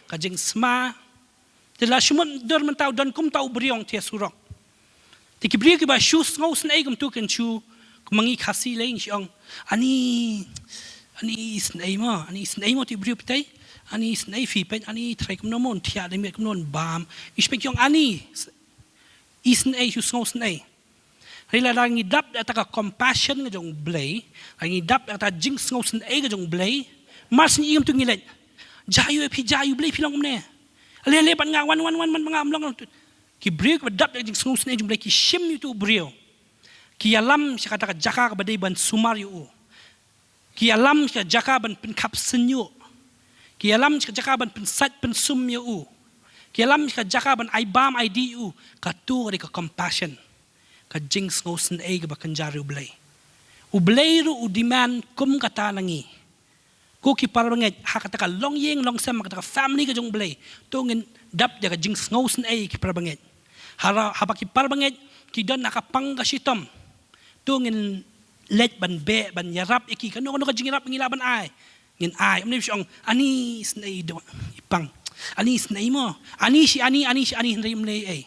ka jing sma te la shumon dor man tau don kum tau briong te surok te ki bri ki ba shu ngau sen ai gum tu kan chu mangi khasi lain siang ani snai mo ti bri pitai ani snai fi pen ani trai kum nomon thia de me kum non bam ispek yong ani snai su snai rila lang idap da ta compassion ga jong blai ang idap da ta jing snau snai ga jong blai mas ni im tu ngilet jayu blai pilong ne le ban nga wan man ngam long ki bri ko dap da jing snau snai jong blai ki shim tu brio ki alam siya kata jaka badai ban sumar yu ki alam siya jaka ban penkap senyu ki alam siya jaka ban pensat pensum yu ki alam siya jaka ban aibam id yu ka tu ka compassion ka jing ngau sen ai ba kanjari ublei ru demand kum kata nangi ko ki parbanget hakata ka long yeng long sem kata ka family ka jong blei to ngin dap da ka jing ngau sen ai ki parbanget haba ki parbanget ki don nakapang ka shitom tungin let ban be ban yarap iki kano ka jingirap ngila ban ai ngin ai amne siong ani snai do ipang ani snai mo ani si ani hindai mle ai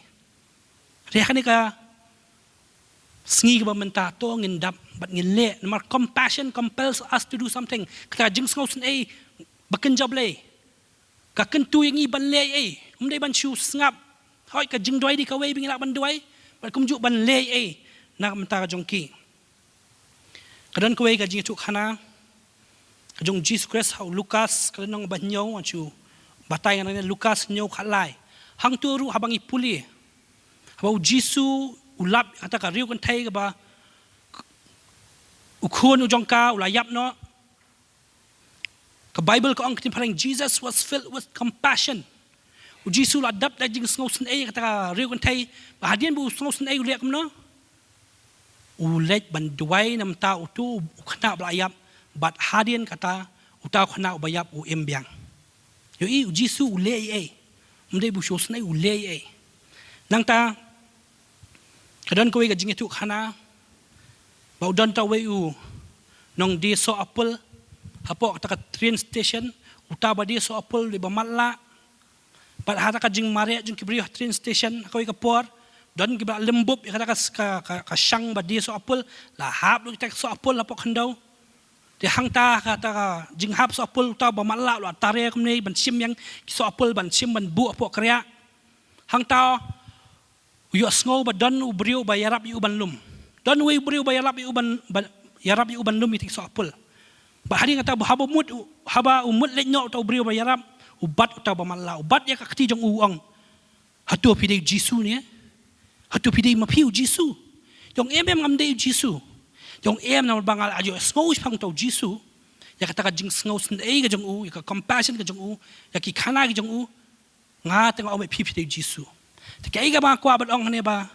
re khane ka sngi ba menta to ngin dap bat ngin le mar compassion compels us to do something ka jing ngau sen ai bakan joble ka kan tu yang i ban le ai amne ban shu ngap hoi ka jing doi di ka wei bingila ban doi bat kum ju ban le ai nak mentara jongki kadang kau ka jing tu khana kajong Jesus Christ hau Lukas kadang ban nyau anchu batai ngana Lukas nyau khalai hang tu ru habang ipuli hau Jesus ulap ata ka riu kan thai ka ba ukhon ujongka ulayap no ka Bible ka ong tin parang Jesus was filled with compassion Jesus la dap da jing ngau sen ai kata ka riu kan thai ba hadian bu ngau sen ai ulek no ulet ban duai nam ta utu khana blayap bat hadien kata uta khana ubayap u embyang yo i jisu ule ai mdei bu shos nai ule ai nang ta kadan ko ga jingetu khana ba udan ta we u nong di so apple Hapok kata train station uta badi so apol di bamatla. Pat hata ka jing mare jing kibriyo train station kawai kapor. Don kibra lembub kata ka syang badi so apol la hap lu kita so apol hapok hendau. Di hangta kata ka jing hap so apol uta bamatla lu atare kumni ban sim yang so apol ban sim ban bu apok kriya. Hangta uyo sngow ba don ubriyo ba yarap yu ban lum. Don we ubriyo ba yarap yu ban yarap yu ban lum itik so apol. Ba hari ngata haba umut lenyok tau beriu bayarap ubat utau bamalla ubat ya kakti jong uang hatu pidei Jisu ni hatu pidei mapiu Jisu jong ngamdei Jisu jong nam bangal ajo sngow pang tau Jisu ya kata ka jing sngow sendei ka jong u ya ka compassion ka jong u ya ki khana ka jong u nga tengok ome pidei Jisu tekai ka ba kwa bat ong ne ba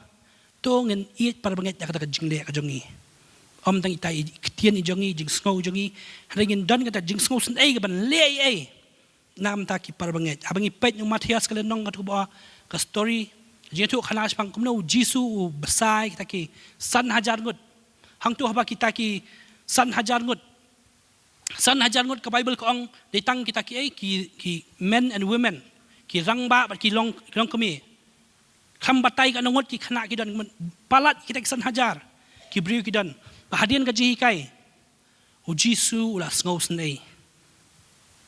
to ngin iet par banget ya kata ka jing le ka jong i om tang itai ketian i jongi jing sngow jongi ringin don kata jing sngow sen ai ban le ai nam ta ki par banget abangi pet yung Matias kala nong kat ba ka story jetu khanas pang kumno Jisu besai kita ki san hajar ngut hang tu haba kita ki san hajar ngut ka Bible ko ong ditang kita ki ai ki men and women ki rangba ki long kami kham batai ka nongot ki khana ki don palat kita ki san hajar ki briu ki don Bahadian ka jihikai u Jisu ula sngow snei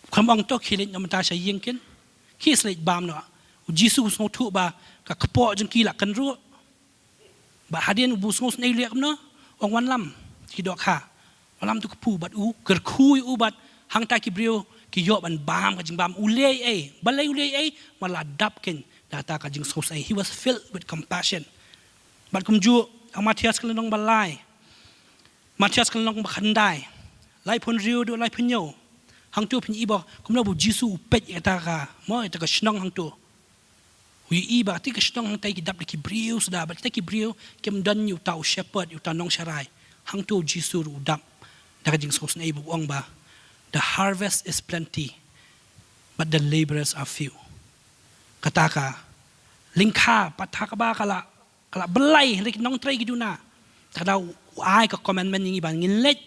kamang to khilit namta sha yingkin kislet bam no u Jisu sngow thu ba ka kpo jeng kila kan ru bahadian bu sngow snei lek no ong wan lam ki dok ha lam tu ku bat u ker khu u bat hang ta ki brio ki yo ban bam ka jing bam u le ai balai u le ai mala dap ken data ka jing sngow snei he was filled with compassion bat kum ju ang Matias kan nong balai Matias kan long bakhandai lai pon riu do lai pinyo hang tu pin ibo kumna bu Jisu pet eta ka mo eta ka shnong hang tu wi iba ti ka shnong hang tai ki dap ki briu sudah ba ki briu kem don yu tau shepherd yu ta nong sharai hang tu Jisu ru dap da ka jing sos nei bu ong ba the harvest is plenty but the laborers are few kata ka lingkha patha ka ba kala belai rik nong trai ki duna kada ai ka commandment ngi ban ngin let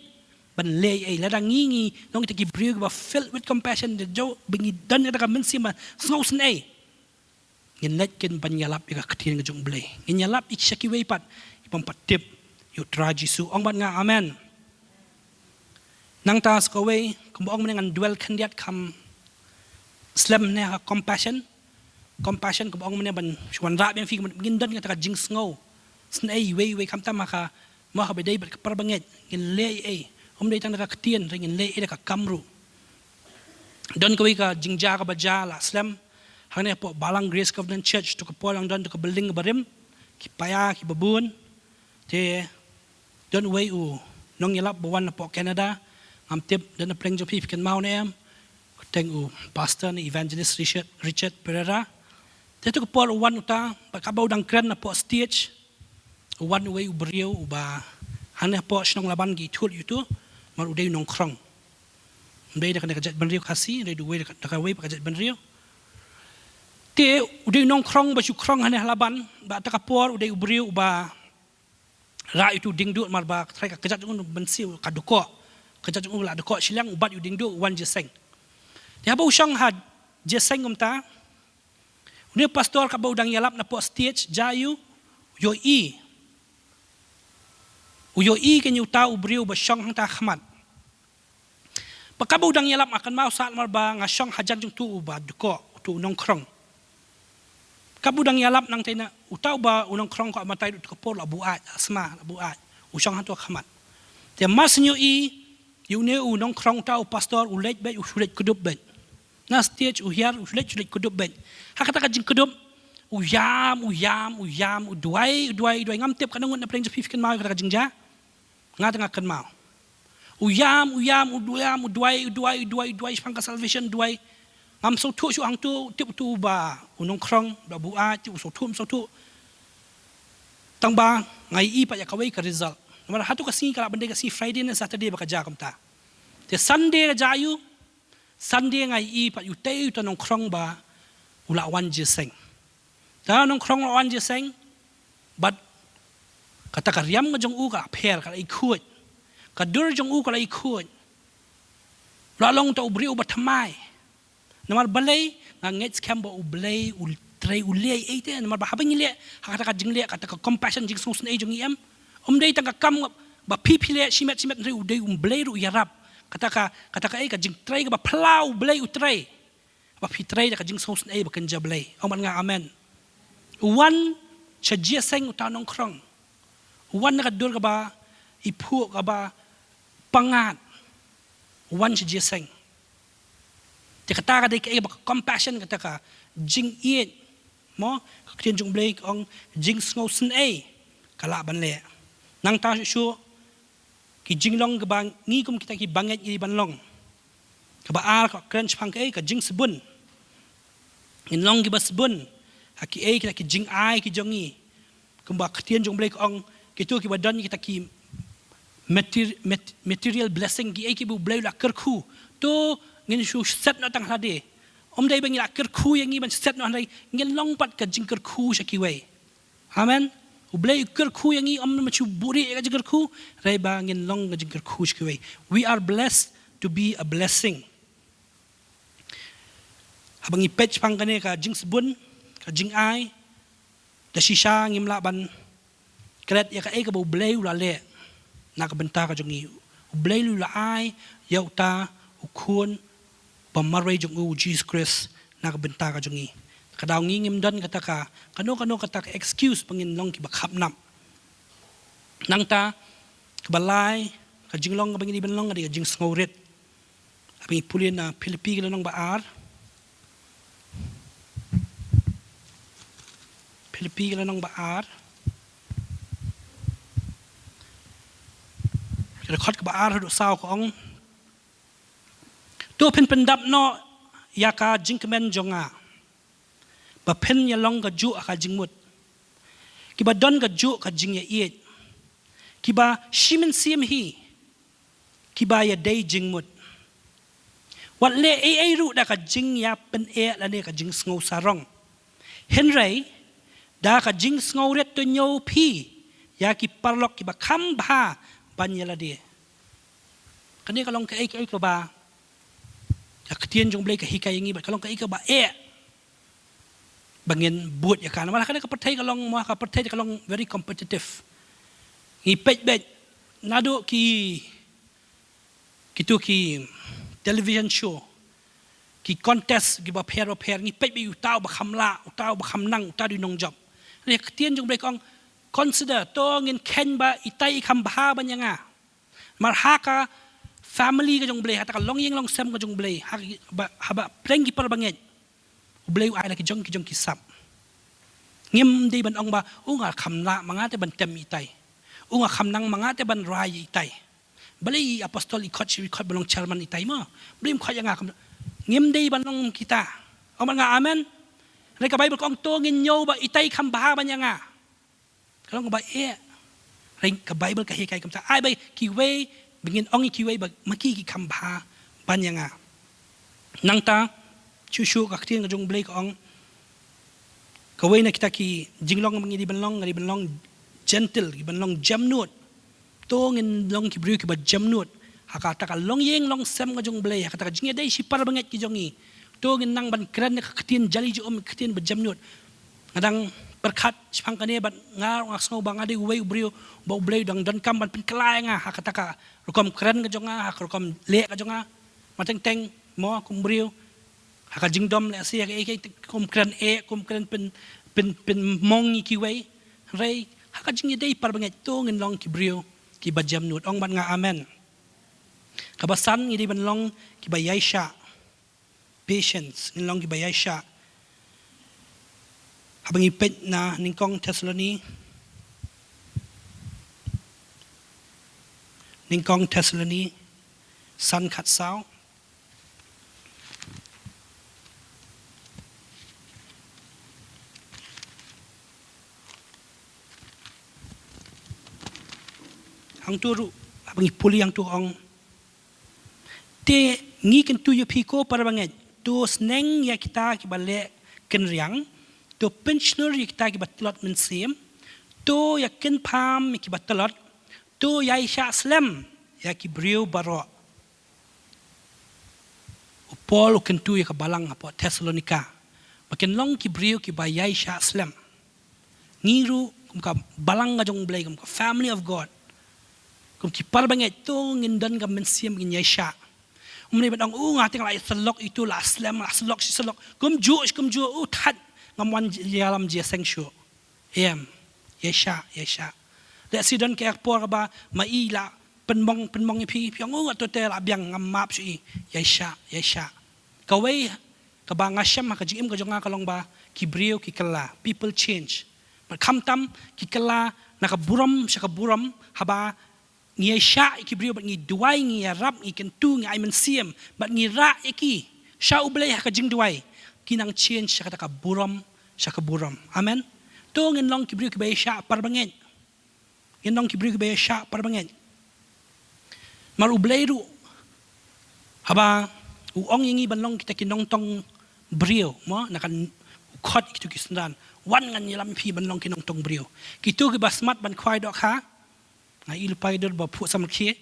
ban le ai la dang ngi nong te ki briu ba filled with compassion de jo bingi dan da ka mensi ma sngow sn ai ngin let ken ban yalap ka ktin ng jong ble ngin yalap ik shaki wei pat ipam patip yu tra Jisu ong ban nga amen nang tas ko wei kum ong ngan dual kandiat kam slam ne ha compassion kum ong ne ban shwan ra ben fi ngin dan ka jing sngow sn ai wei kam ta ma ka mo ha bedai bat par banget ngin le ai om dei tang ka ktien ringin le ai ka kamru don ko ka jingja ka baja la slam hane po balang Grace Covenant Church to ka polang don to ka building barim ki paya ki babun te don wei u nong yalap bawan na po Canada am tip don na pleng jo pip ken mau ne am teng u pastor ni evangelist Richard Pereira te to ka pol wan uta ba ka baw dang kren na po stage wan way ubrio uba hane po snong laban gi thul yutu mar udai nong krong ndai da ka jet banrio khasi ndai du way da ka way ka jet banrio te udai nong krong ba chu krong hane laban ba ta ka por udai ubrio uba ra itu ding du mar ba trai ka jet un bensiu ka duko ka jet un la duko silang ubat yu ding du wan je seng ya ba usang had je seng umta uni pastor ka ba udang yalap na po stage jayu yo uyo ken yu tau briu ba syong hang ta khmat pakabu dang yalap akan mau saat mar ba nga syong hajan jung tu ba duko tu nong krong kabu dang yalap nang taina utau ba unong krong ko matai du ko la buat asma la buat usyong hang tu khmat te mas nyu yu ne unong krong tau pastor ulet be usulet kudup be na stage uhiar usulet kudup be hakata ka jing kudup uyam uduai ngam tip kanangun na pleng jepif ken mau ka jingja nga tengah ken mau uyam uduai spang ka salvation duai ngam so tu su ang tu tip tu ba unong krong ba bua ti so tu tang ba ngai i pa ya kawai ka result namara hatu ka si kala bande ka si Friday na Saturday ba ka ja kam ta te Sunday ja yu Sunday ngai i pa yu te tu nong krong ba ula wan je seng ta nong krong wan je seng but kata ka riam nga jong u ka pher ka i khut ka dur jong u ka i khut long ta ubri ubat thamai namar balai nganget scam ba ublay ultray ulay ite namar ba habang ile hakata ka jingle kata ka compassion jing sung sun e jong iam dei tang ka kam ba pipile simet re udai blay ru yarap kata ka e ka jing tray ka ba plau blay utray ba pitray ka jing sung sun e ba kanja blay man nga amen wan chajia seng utanong krong wan na ka dur ka ba ipu ka ba pangat wan chajia seng te kata ka dei ka ba compassion kata ka jing iet mo ka jing blay ong jing sung sun e kala ban le nang ta shu ki jinglong ka bang ngi kum kita ki banget i banlong ka ba ar ka crunch phang ka jing sabun in long ki ba sabun ha ki kita ki jing ai ki jongi kum ba khtien jong blek ong ki tu ki ba don kita ki material blessing ki ki bu blay la kerku to ngin shu set no tang hade dei bang la kerku yang ngi ban set no hade ngin long pat ka jing kerku sha ki wei amen ublay kerku yang i machu buri ka kerku rai ba ngin long ka kerku shkwe we are blessed to be a blessing habang ipetch pang kane ka jing sabun ka jing ai da shisha ngimla ban kret ya ka e ka ublay ula le na ka benta ka jongi ublay ula ai yauta ukun pamaray jong u Jesus Christ na ka benta ka jongi kadaw ngingim don kata ka kano kata ka excuse pangin long ki bakhap nam nang ta kabalay ka jinglong ka bangin ibon long ka jing sngorit aping ipulin na Pilipi ka nang baar Pilipi ka nang baar kada khot ka baar do saw ko ong to pen pendap no ya ka jingkemen jonga ba pen ya long ka ju ka jingmut ki ba don ka ju ka jing ya iet ki ba shimen sim hi ki ba ya dei jingmut wat le ai ru da ka jing ya pen la ne ka jing sngo sarong henry da ka jing sngo ret to nyo phi ya ki parlok ki ba kham bha ban ya la de kani ka long ka ai ka ba ya ktien jong blai ka hi ka yangi ba ka long ka ai ka ba bangin buat ya kan malah kan ka pertai kalong mo ka pertai kalong very competitive ngi pet nado ki television show ki contest gi ba pair ngi pet bi utau ba khamla utau ba khamnang utau di nong job ne tien jong blek ong consider to ngin ken ba itai kham ba ban yanga mar ha ka family ka jong blek ha ta long yeng long sem ka jong blek ha ba prengi par banget ublay ai la ki jong ki sap ngim dei ban ong ba unga khamla manga te ban tem itai unga khamnang manga te ban rai itai balai apostol ikot chi ikot balong chairman itai ma blim kho yanga ngim dei ban ong kita ong nga amen re ka bible kong to ngin nyo ba itai kham ba ban yanga kalong ba re ka bible ka hikai kam sa ai ba ki we bingin ong ki we ba maki ki kham ba ban yanga nang ta chu ka ktien ka jong blake ong kawai na kita ki jinglong mangi di banlong gentle ki banlong jamnut to ngin long ki bru ki ba jamnut hakata ka long yeng long sem ka jong blake hakata ka jinge dai sipar banget ki jongi to ngin nang ban kran ka ktien jali jo ktien ba jamnut ngadang berkat chpang kane ban ngar ngasno bang ade uwei ubrio ba ublay dang dan kam ban pin klai nga hakata ka rukom kran ka jonga rukom le ka jonga mateng teng mo kumbrio haka jingdom le sia ke kum kran pen mongi ki wei rei haka jingi dei par banget to ngin long ki brio ki bajam nut ong ban nga amen kabasan ngi di ban long ki bayaisha patience ngin long ki bayaisha habang ipet na ningkong Thessaloni san khat sao hang turu abang ipuli yang tu ong te ngi kan tu yo piko para banget tu sneng ya kita ki bale ken riang tu pensioner ya kita ki batlot men sim tu ya ken pam ki batlot tu ya isha slam ya ki brio baro Paul kentu ya kabalang apa Thessalonica. Makin long ki brio ki bayai sha slam. Ngiru ka balang nga jong blay ka family of God. Kum ki parbanget to ngindan ka mensiam ngin yai sha. Umni badang ngating la salok itu la slam la salok si salok. Kum ju that ngamwan yalam je sengshu. Yai sha. Le si don ke por ba mai la penmong pi piang to te la biang ngamap si yai sha. Kawai ka ba ngasham ka jim ka jonga kalong ba ki brio ki kala people change. But kamtam ki kala nakaburam siya kaburam haba ngi sha ki brio bat ngi duai ngi rap ngi kentu ngi ai mensiam bat ngi ra iki sha ublay ka jing duai kinang change siya ka buram siya kaburam. Amen. To ngin long ki brio ki ba sha parbangen. Ngin long ki brio ki ba sha parbangen. Mar ublay ru haba uong ingi banlong kita kinong tong brio mo nakan ukot itu kisandan wan ngan yelam pi banlong kinong tong brio kitu ki basmat ban khwai dok ha ngai ilpai dor ba phu sam khie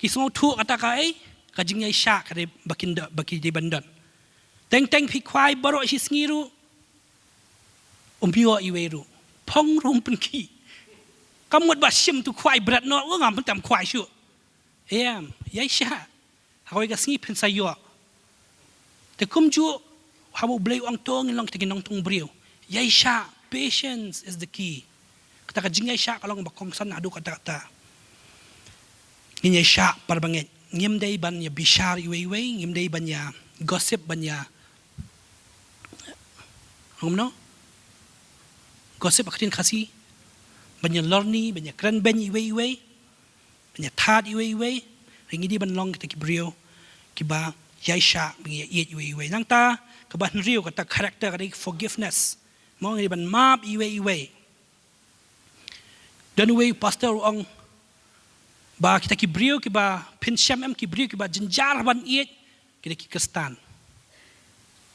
ki song thu kata kai ka jing yai sha ka de bakinda baki de bandan teng pi khwai baro si sngiru umpio iweru phong rum pen ki kamut ba sim tu khwai brat no ngam pen tam khwai shu yai sha hawai ka sngi pen sayo te kum ju habu blay ang tong long te kinong tong brio yai sha patience is the key kata ka jing yai sha kalong bakong san adu kata yai sha parbanget ngim dei ban ya bishar iwe ngim dei ban ya gossip ban ya no gossip akin khasi ban ya lorni ban ya kran ben iwe ban ya thad iwe ringi di ban long te ki brio ki ba yai sha bingi yet iwe nang ta kaban rio kata character kata forgiveness mo ngi ban map iwe dan we pastor ong ba kita ki brio ki ba pinsyam em ki brio ki ba jenjar ban yet kita ki kestan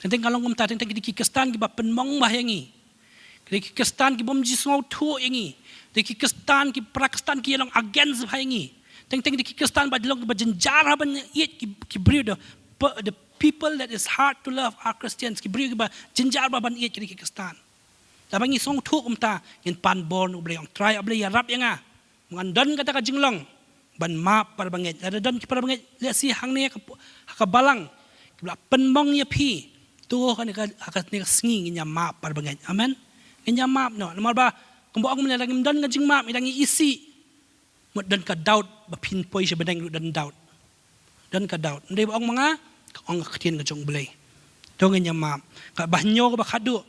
tentang kalong umta tentang kita ki kestan ki ba penmong bayangi kita ki kestan ki bom jisau thu yangi kita ki kestan ki prakestan ki long against bayangi tentang kita ki kestan ba long ba jenjar ban yet ki brio the people that is hard to love are Christians. Kibri ba jinjar ba ban iet kini Kristan. Tabangi song thu umta ngin pan born ublay ang try ablay yarap yang mangan kata ka jinglong ban map par banget. Ada don ki par banget le si hang ne ka balang kibla penmong ya pi tu kan ka ne sngi ngin ya map par banget. Amen. Ngin ya map no. Nomor ba kumbo ang mena ngim don ngajing map midang isi mod don ka doubt ba pinpoint siya badang don doubt. Don ka doubt. Ndai ba ang mga ang katien ka jong blay tong nya ma ka bahnyo ka bakadu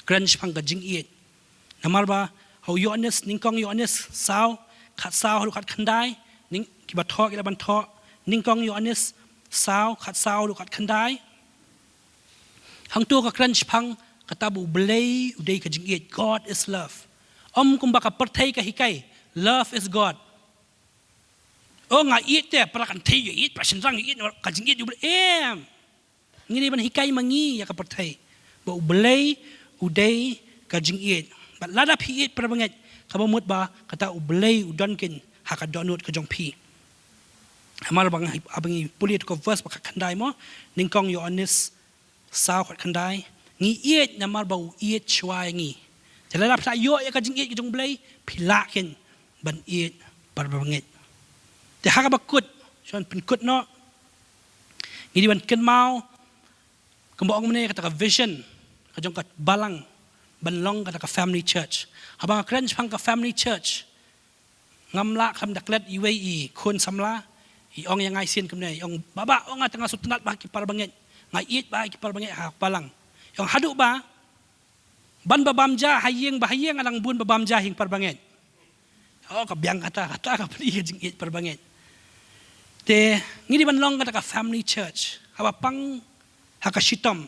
crunch pang ka jing iet namar ba how you honest ningkong you honest sao khat sao lu khat khandai ning ki ba tho ki la ban tho ningkong you honest sao khat sao lu khat khandai hang tu ka crunch pang katabu blay udai ka jing iet God is love kum ba ka perthai ka hikai love is God. Oh nga iit te perakan thei iit pasin rang iit ka jing iit ngini ban hikai mangi ya ka perthai ba ublay uday ka jing iit ba lada pi iit perbanget ka bamut ba kata ublay udonkin haka donut ka jong pi amal bang abangi pulit ko verse ba khandai mo ningkong yo honest sao khat khandai ngi iit namar ba iit chwai ngi jalala pha yo ya ka jing iit ka jong blay pilakin ban iit perbanget te haka bakut son penkut no ngidi ban ken mau kembo ong mene kata ka vision ka jong ka balang banlong kata ka family church habang kren pang ka family church ngamla kham daklet iwe khun samla i ong yang ai sin kemne ong baba ong tengah sutnat ba ki parbanget ngai it ba ki parbanget ha balang ong hadu ba ban babamja hayeng bahayeng alang bun babamja hing parbanget oh ka biang kata ka pli jing it parbanget te ngidi ban long kata ka family church haba pang haka shitom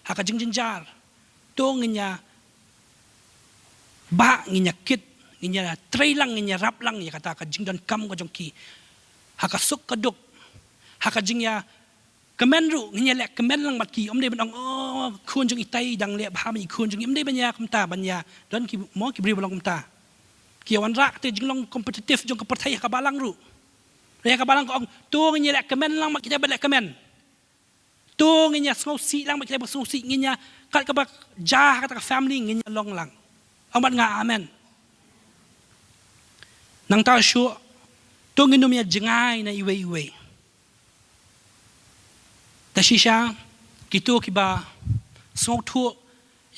haka jingjinjar to nginya ba nginya kit nginya trailang nginya raplang ya kata ka jingdan kam ko jongki haka suk kaduk haka jingya kemenru nginya lek kemen lang matki omde ban oh kun jong itai dang le ba mi kun jong imde banya kamta banya don ki mo ki bri balong kamta ki wan rak te jinglong kompetitif jong ka perthai ka balang ru Raya kabalang ko ang tuwang niya kemen lang makita balik kemen. tu nginya ngau si lang ba ngau si nginya kat ka ba jah kata ka family nginya long lang amat nga amen nang ta shu tu nginum ya jengai na iwe ta shisha kitu kiba ngau tu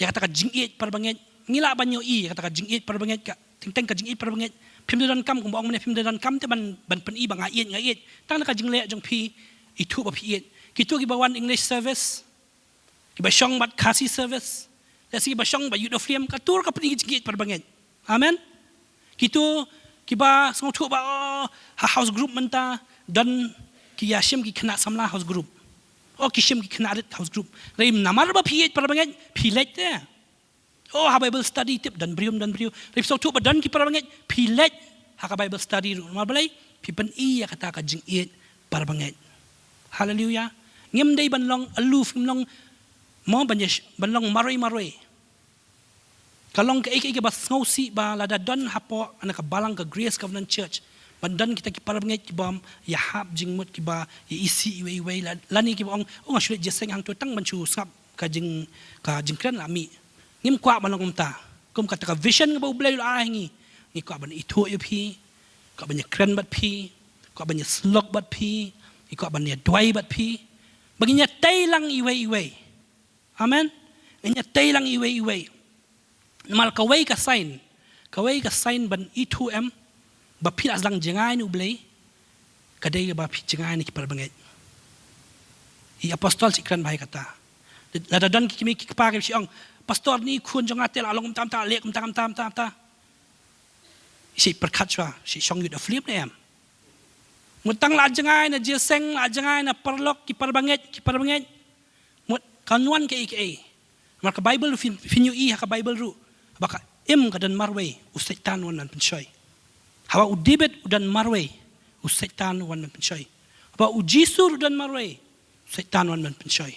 ya kata ka jingit parbanget ngila banyo i kata ka jingit parbanget ka ting ka jingit parbanget phim dan kam kung baong phim dan kam te ban pen i ba ngait tang ka jingle jong pi itu ba pi kitu ki ba one English service ki ba shong bat kasi service da si ba shong ba youth of freedom ka tur ka pni jingit parbanget amen kitu ki ba song tu ba house group menta dan ki yashim ki khana samla house group ki shim ki khana house group reim namar ba pi parbanget pi let te ha Bible study tip dan berium rip so tu badan ki parbanget pilet ha ka Bible study ru ma balai pi pen i ya kata ka jing it parbanget hallelujah ngem dei ban long aluf long mo ban long maroi kalong ka ke ba ngau si ba la da don hapo ana ka balang ka Grace Covenant Church bandan kita ki parbanget ki bam ya hab jing mut ki ba ya isi iwe lani ki bang shule jeseng hang tu tang ban chu sap ka jing kran lami ngim kwa ban ngom ta kum kata ka vision ba ublay la ngi kwa ban itu yu pi kwa ban kren bat pi kwa ban slok bat pi kwa ban dwai bat pi baginya tailang iwe amen nya tailang iwe mal kawai ka sign ban itu ba pi aslang jengai nu ublay kadai ba pi jengai ni ki parbanget i apostol sikran bai kata la dan ki mi ki pa ki siang pastor ni kun jong atel along tam ta lek tam si perkatwa si song yud flip ne am mutang la jangai na jeseng la jangai na perlok ki parbanget mut kanwan ke maka Bible finyu i ha Bible ru baka kadan marwe usaitan wan pensoy hawa udibet udan marwe usaitan wan pensoy ba ujisur udan marwe usaitan wan pensoy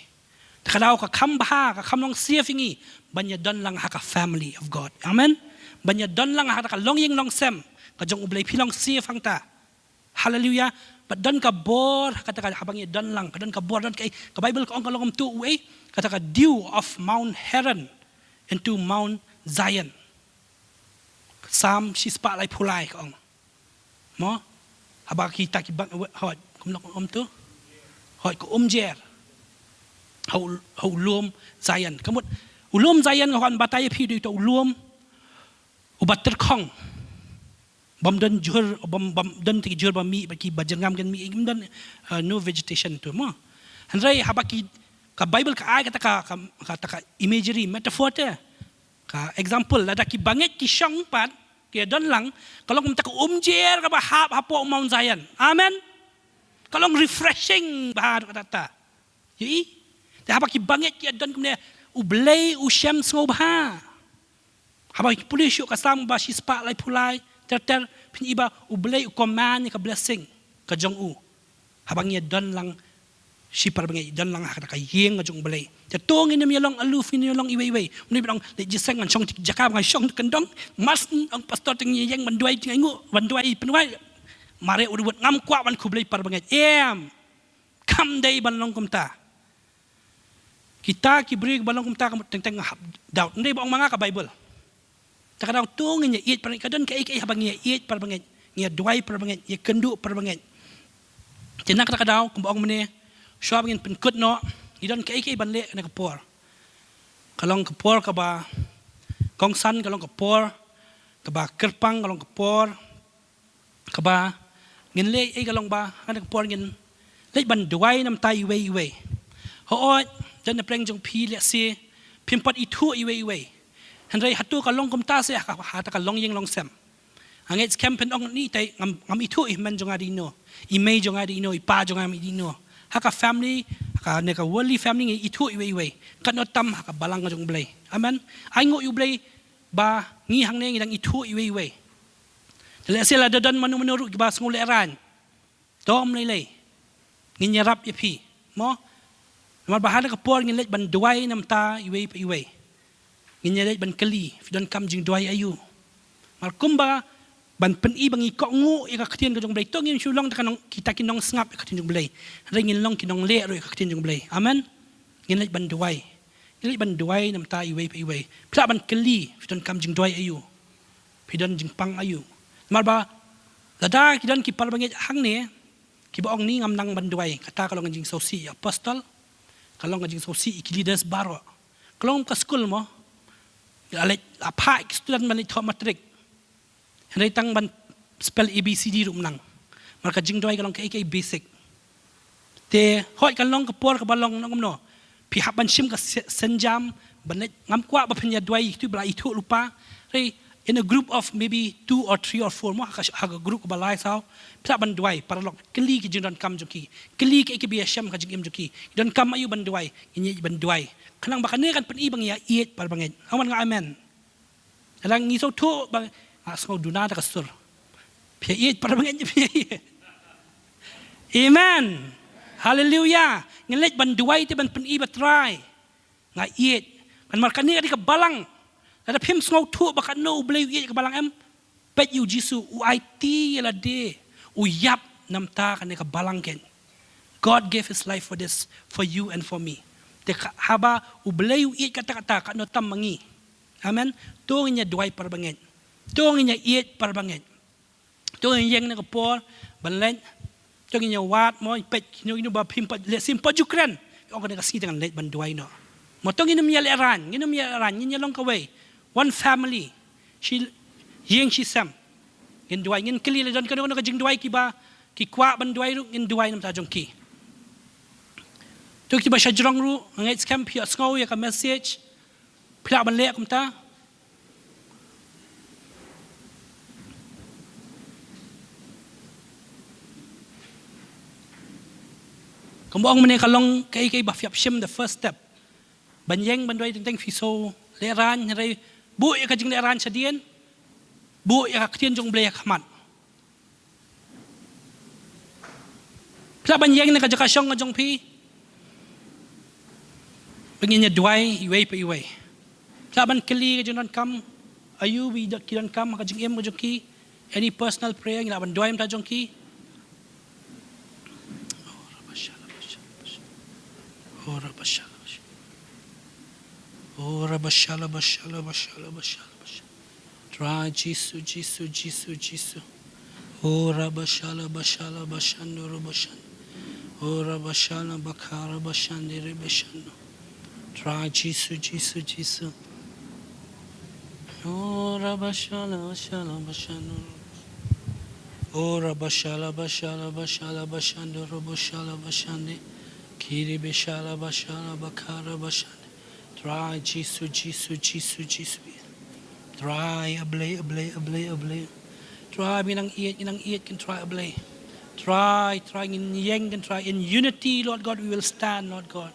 takadaw ka kambha ka kamlong siafingi banya don lang ha ka family of God amen banya don lang ha ka longying long sem ka jong ublay pilong siafang ta hallelujah but don ka bor kata ka habang don lang ka don ka bor don ka Bible ka ong kalongom tu way kata ka dew of Mount Hermon into Mount Zion sam sispa lai pulai ka ong mo haba kita ki bang hot kumlong tu hot ko jer hau luom Zion kamut ulum Zion ngawan batay pi du to ulum ubat terkhong bam dan jur bam dan ti jur bam mi baki bajengam kan mi dan no vegetation tu mo hanrai habaki ka Bible ka ay kata ka imagery metaphor te ka example lada ki banget ki syang pat ki don lang kalau kita jer ka bahap hapo Mount Zion amen kalau refreshing bahar kata yi haba ki banget ki don kumne ublay usyam ngobha haba ki puli syuk kasam ba sispa lai pulai ter piniba ublay command ka blessing ka jong u habang ya don lang si parbangai don lang ha ka yeng jong blay te tong inem yalong aluf ni yalong iwe muni bang le jiseng an chong jakam ngai chong kendong mas ang pastor ting yeng banduai ting ngu banduai penwai mare urut ngam kwa ban ku blay parbangai kam dai ban long kumta kita ki beri balong kumta teng daud ndai bang manga ka Bible takadaw tong nya iit parang kadon ka habang nya iit parbangai nya duai parbangai nya kendu parbangai tinak takadaw kung baong mene syab ngin penkut no idon ka ban le na kapor kalong kapor ka ba kongsan kalong kapor ka ba kerpang kalong kapor ka ba ngin le kalong ba kan kapor ngin le ban duai nam tai iwe hoot dan preng jong pi le si pimpat itu iwe hanrai hatu kalong kumta se hata kalong yeng long sem angit campaign ong ni tai ngam itu man jong adino imay jong adino ipa jong adino haka family haka neka worldly family ngi itu iwe kan otam haka balang jong blay amen ai ngo yu blay ba ngi hang ne ngi dang itu iwe le sila dadan manu ru ba ngule ran dom lele ngi nyarap yapi mo mal bahana ka por ngin let ban duai nam ta iwe ngin let ban kali don kam jing duai ayu mal kumba ban pen i bangi ko ngu i ka khtien ka jong blai to ngin shulong ta kanong kita kinong snap ka tin jong blai ringin long kinong le ro ka tin jong blai amen Ngilit ban duai. Ngilit ban duai nam ta iwe pe iwe. Pla ban keli fiton kam jing duai ayu. Pidon jing pang ayu. Marba lada kidan ki parbanget hang ne ki baong ni ngam nang ban duai. Kata kalau ngajing sosi apostol, kalau ngajing sosi iki leaders baro. Kalau ka school mo alet apa student ban ithom matrik. Henry tang ban spell ABCD rum nang. Marka jing duai kalau ka basic. Te hoi kalong ka por ka balong nang no. Pihak ban sim ka senjam ban ngam kwa ba penya duai itu bla itu lupa. In a group of maybe 2 or 3 or 4 mo ha group ba lai sao. Pihak ban duai para lok keli ki jing don kam joki. Keli ka bi syam ka jing em joki. Don kam ayu ban duai. Ini ban duai. Kanang ba kane kan pen i bang ya iet par banget. Awan nga amen. Alang ngiso tu bang asmo duna ta kasur. Pihak iet par banget pihak. Amen. Hallelujah. Ngelet ban duai te ban pen i batrai. Nga iet. Kan markani ka balang. Ada pim ngau tu bakat no bleu iet ka balang em. Pet you Jisu u IT la de. U yap nam ta kan ka balang ken. God gave his life for this, for you and for me. Te haba u bleu iet kata-kata kat no tam mangi. Amen. Tu nya duai par banget. Tu nya iet par banget. Tu nya yang na ka por ban len. Tu nya wat mo pet inu ba pim pat le sim pajukran. Ong ka kasi dengan let ban duai no. Mo tong inu nya leran, inu nya ran, nya long ka way. One family. She sam. Ngin duai ngin keli le don ka no ka jing duai ki ba ki kwa ban duai ru ngin duai nam ta jong ki. Tu ki ba shajrong ru ngai scam pi asngau ya ka message. Pla ban le kum ta. Kambong mene kalong kai ba fiap shim the first step. Ban yeng ban duai teng fiso le ran rai bu ya ka jing le ran sadien. Bu ya ka tien jong ble ya khamat. Pla ban yeng na ka jaka shong jong pi. Penginya duai iwe pe iwe. Pla ban keli ka jong kam ayu wi dot kiran kam ka jing em jong ki. Any personal prayer ngila ban duai ta jong ki. Ora bashala. Ora bashala bashala bashala bashala bashala. Try Jisu Jisu Jisu Jisu. Ora bashala bashala bashandoro bashan. Ora bashala bakara bashandere bashando. Try Jisu Jisu Jisu. Ora bashala bashala bashando. Ora bashala bashala bashala bashandoro bashala bashande. Kiri bashala bashala bakara bashande. Try Jisu Jisu Jisu Jisu. Try ablay. Try inang iet can try ablay. Try in yang can try in unity, Lord God, we will stand, Lord God.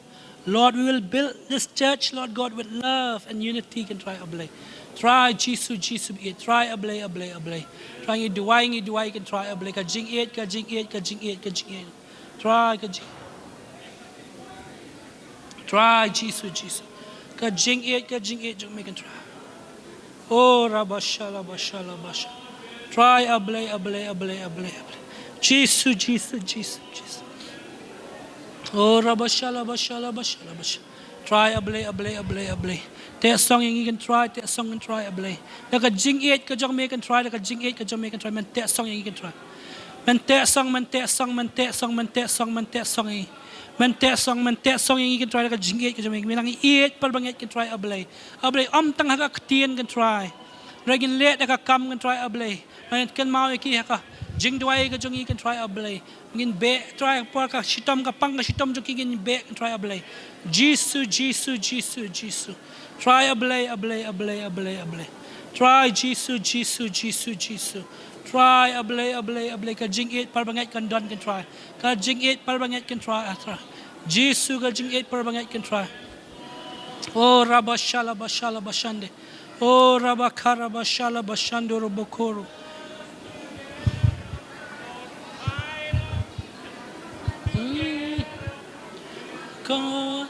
Lord, we will build this church, Lord God, with love and unity can try ablay. Try Jisu iet. Try ablay. Try duai can try ablay. Ka jing iet. Try Jisu. Ka jing iet jong make and try. Oh rabashala bashala. Try ablay. Jisu. Oh rabashala bashala. Try ablay. Te song yang you can try, ablay. Ka jing iet ka jong make and try, ka jing iet ka jong make and try. Man te song yang you can try. Man te song. Man te song yang you can try ka jing iet ka jong make. Minang iet par banget can try ablay. Tang ha ka tien can try. Regin let ka kam can try ablay. Man kan mau ki ha ka jing duai ka jong you can try ablay. Ngin be try par ka shitom ka pang ka shitom jong ki ngin be can try ablay. Jisu. Try ablay. Try Jisu. Try ablay. Ka jing iet par banget kan don can try. Ka jing iet par banget can try. Jisu ka jing iet par banget can try. Oh rabashala bashala bashande. Oh rabakara bashala bashando robokoro. God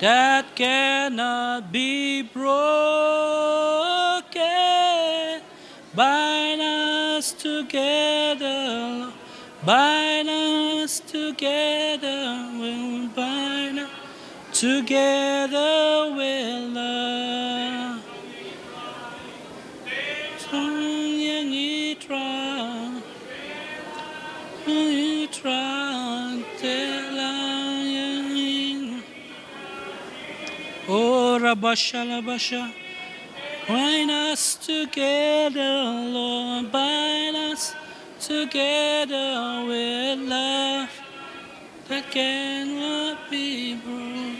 that cannot be broken. Bind us together. We'll bind us together with love. Yang itra telang yang oh rabasha labasha. Bind us together, Lord, bind us together with love that cannot be broken.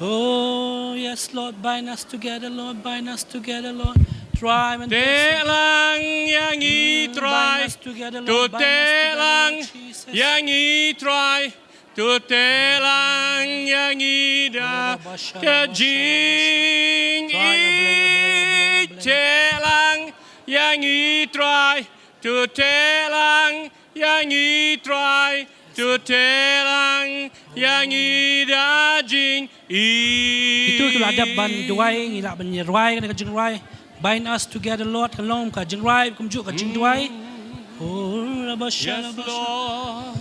Oh, yes, Lord, bind us together, Lord, bind us together, Lord. Try and Telang yang itrai, tu telang yang itrai, tu telang yang ida kejing telang yang itrai, tu telang yang itrai, tu telang yang ida jing Itu ada ban duai ngilak ban yerai kan jing rai. Bind us together, Lord, kan long ka jing rai kum ju ka jing duai. Oh, rabasha Lord.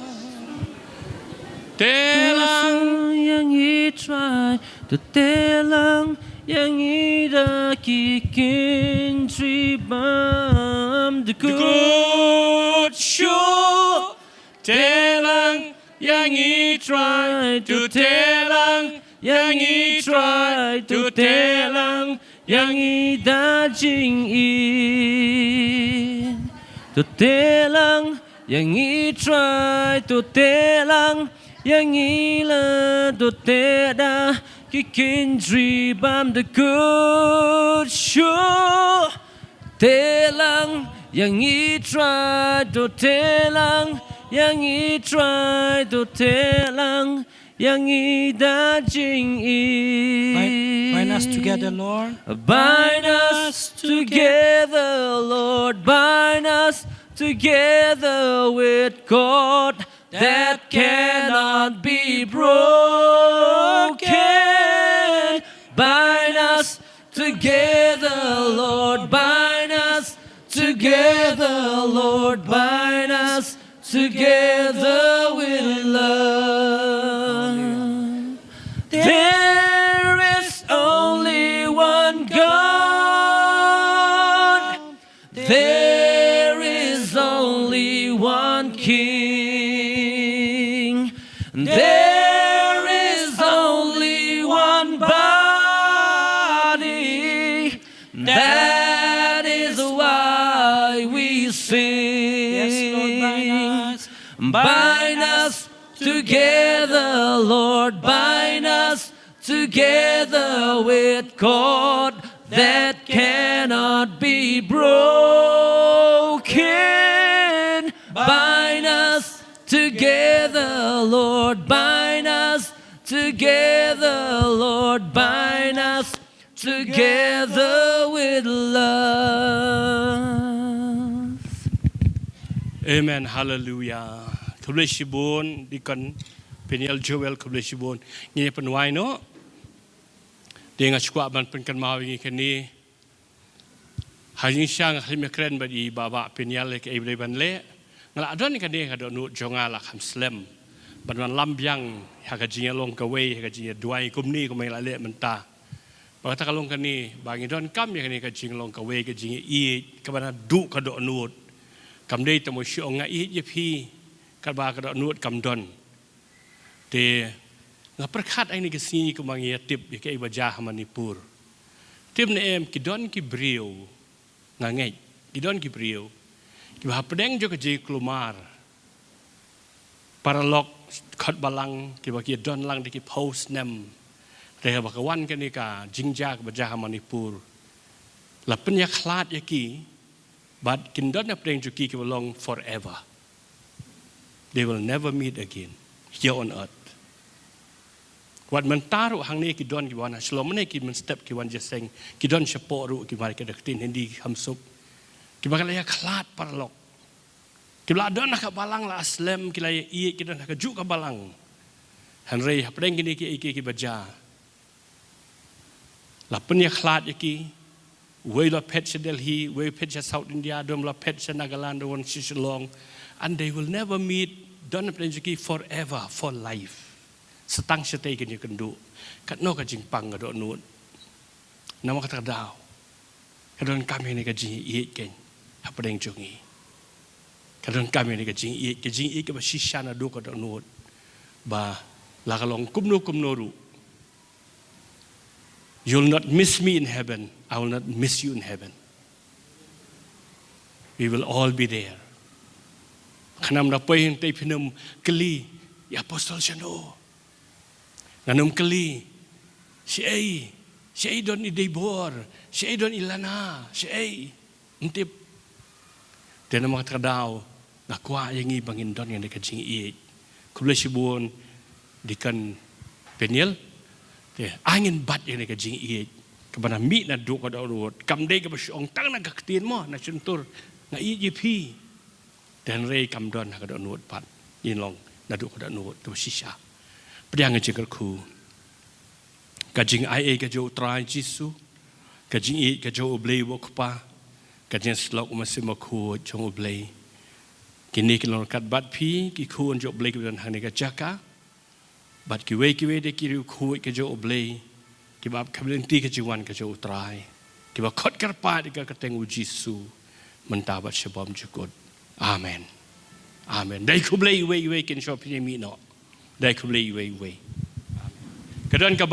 Telang yang itrai, tu telang yang ida kikin tribam the good show. Telang yang itrai, tu telang yang itrai, tu telang yang ida jing in. Tu telang yang itrai, tu telang yang ila, tu teda kikin tribam the good show. Telang yang itrai, tu telang yang itrai, tu telang yang ida jing in. Bind us together, Lord. Bind us together, Lord. Bind us together with God that cannot be broken. Bind us together, Lord. Bind us together, Lord. Bind us together with love. There is only one God. There is only one King. There is only one body. That is why we sing. Yes, Lord, bind us. Bind us together, Lord. Bind us together with God that cannot be broken. Bind us together, Lord. Bind us together, Lord. Bind us together with love. Amen. Hallelujah. Kubleshibun dikon Peniel Joel kubleshibun. Ngini penwai no. Dia ngasuak ban penkan mau ini kini. Hajing siang halim keren bagi bapa Peniel ke ibu ban le. Ngala adon kini kado nu jongala hamslem. Ban lambyang hagajing long kawai hagajing duai kumni kumai la le mentah. Bata kalong kini bangi don kam ya kini kajing long kawai kajing I kabana du kado nut. Kam dei temu siong ngai je pi kalba kado nut kam don. Te ngaperkat ai ni kesini kumangi tip ke ibajah Manipur. Tip ne em kidon ki brio ngangai kidon ki brio. Ki bah pedeng jo ke klumar. Paralog khot balang ki bah ki don lang ki post nem. Re ba kawan ke ni ka jingja ke bajah Manipur. La penya khlat yaki but kindon na pedeng jo ki belong forever. They will never meet again here on earth. Wat mentaruh hang ni kidon kiwana selama ni kiman step kiwan jeseng kidon seporu kiwan kedektin hindi hamsup kiwan kalaya klat parlok kibla don nak balang la aslem kilaya I kidon nak juk ka balang hanrei hapdeng kini ki baja la penya klat yaki we la pet Delhi we pet South India dom la pet Nagaland won Shillong and they will never meet don aplenjiki forever for life setang setay kanya kendo kat no ka jing pang ka do nut nama kata daw kadon kami ni ka jing iit ken apa deng jongi kadon kami ni ka jing iit ka ba shisha na do ka do nut ba la ka long kumno ru you'll not miss me in heaven I will not miss you in heaven we will all be there kanam na poin tay pinum keli ya apostol siano nanum keli si ay don idebor si ay don ilana si ay untip dan mga tradaw nakwa yang ibangin don yang dekajing i kubla sibon dikan peniel te angin bat yang dekajing i kabana mi na do ka daw kam day ka ba siong tang nagaktin mo na suntur na EGP dan rei kam don ka daw nuot pat yin long na do ka daw nuot to shisha Priang jengkel ku, kajing ai kajo try Jisu, kajing i kajo oblay wokpa, kajing slok masih maku jong oblay. Kini kilon kat bat pi, ki ku onjo oblay kudan hang nega jaka, bat kiwe de kiri ku kajo oblay, kibab kabelenti kajiwan kajo try, kibab kot karpa dika katengu Jisu, mentabat sebab jukut. Amen. Amen. Dai ku blay we kin shop ni mi no. Dai ku blay we. Kadang ka